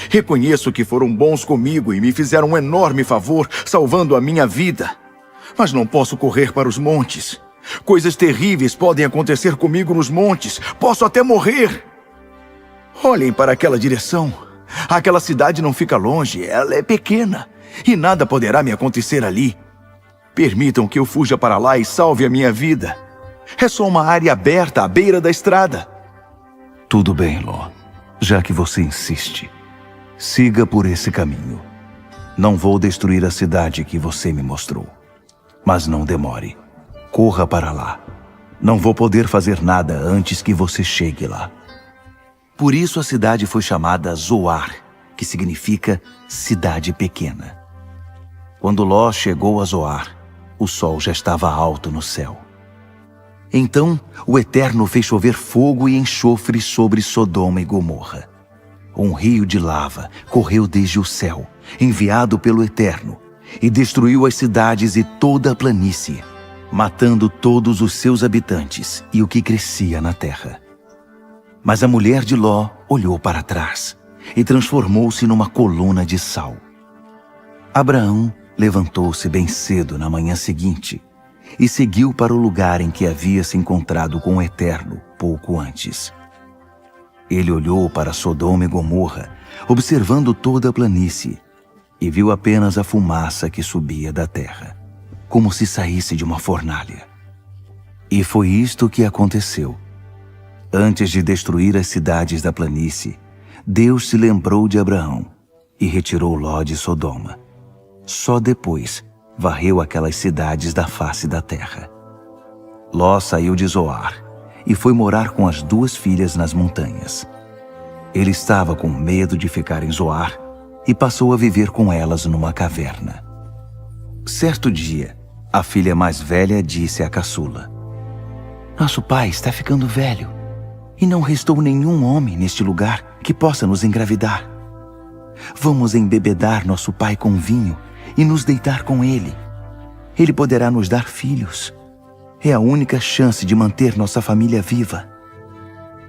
Reconheço que foram bons comigo e me fizeram um enorme favor, salvando a minha vida. Mas não posso correr para os montes. Coisas terríveis podem acontecer comigo nos montes. Posso até morrer. Olhem para aquela direção. Aquela cidade não fica longe, ela é pequena. E nada poderá me acontecer ali. Permitam que eu fuja para lá e salve a minha vida. É só uma área aberta à beira da estrada. Tudo bem, Ló. Já que você insiste, siga por esse caminho. Não vou destruir a cidade que você me mostrou. Mas não demore. Corra para lá. Não vou poder fazer nada antes que você chegue lá. Por isso a cidade foi chamada Zoar, que significa cidade pequena. Quando Ló chegou a Zoar, o sol já estava alto no céu. Então o Eterno fez chover fogo e enxofre sobre Sodoma e Gomorra. Um rio de lava correu desde o céu, enviado pelo Eterno, e destruiu as cidades e toda a planície, matando todos os seus habitantes e o que crescia na terra. Mas a mulher de Ló olhou para trás e transformou-se numa coluna de sal. Abraão levantou-se bem cedo na manhã seguinte e seguiu para o lugar em que havia se encontrado com o Eterno pouco antes. Ele olhou para Sodoma e Gomorra, observando toda a planície, e viu apenas a fumaça que subia da terra, como se saísse de uma fornalha. E foi isto que aconteceu. Antes de destruir as cidades da planície, Deus se lembrou de Abraão e retirou Ló de Sodoma. Só depois varreu aquelas cidades da face da terra. Ló saiu de Zoar e foi morar com as 2 filhas nas montanhas. Ele estava com medo de ficar em Zoar e passou a viver com elas numa caverna. Certo dia, a filha mais velha disse à caçula: "Nosso pai está ficando velho e não restou nenhum homem neste lugar que possa nos engravidar. Vamos embebedar nosso pai com vinho e nos deitar com ele. Ele poderá nos dar filhos. É a única chance de manter nossa família viva."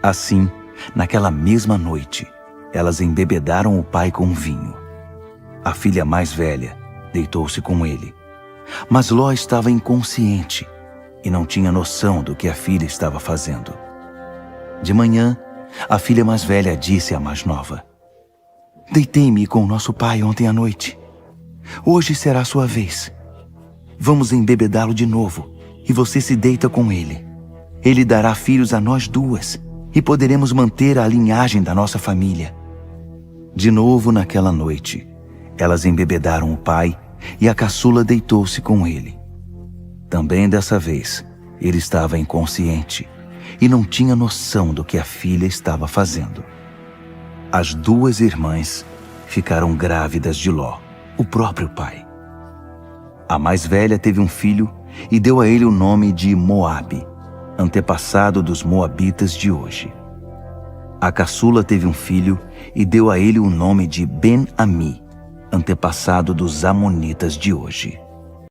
Assim, naquela mesma noite, elas embebedaram o pai com vinho. A filha mais velha deitou-se com ele. Mas Ló estava inconsciente e não tinha noção do que a filha estava fazendo. De manhã, a filha mais velha disse à mais nova: "Deitei-me com nosso pai ontem à noite. Hoje será sua vez. Vamos embebedá-lo de novo e você se deita com ele. Ele dará filhos a nós 2 e poderemos manter a linhagem da nossa família." De novo naquela noite, elas embebedaram o pai e a caçula deitou-se com ele. Também dessa vez, ele estava inconsciente e não tinha noção do que a filha estava fazendo. As 2 irmãs ficaram grávidas de Ló, o próprio pai. A mais velha teve um filho e deu a ele o nome de Moabe, antepassado dos moabitas de hoje. A caçula teve um filho e deu a ele o nome de Ben-Ami, antepassado dos amonitas de hoje.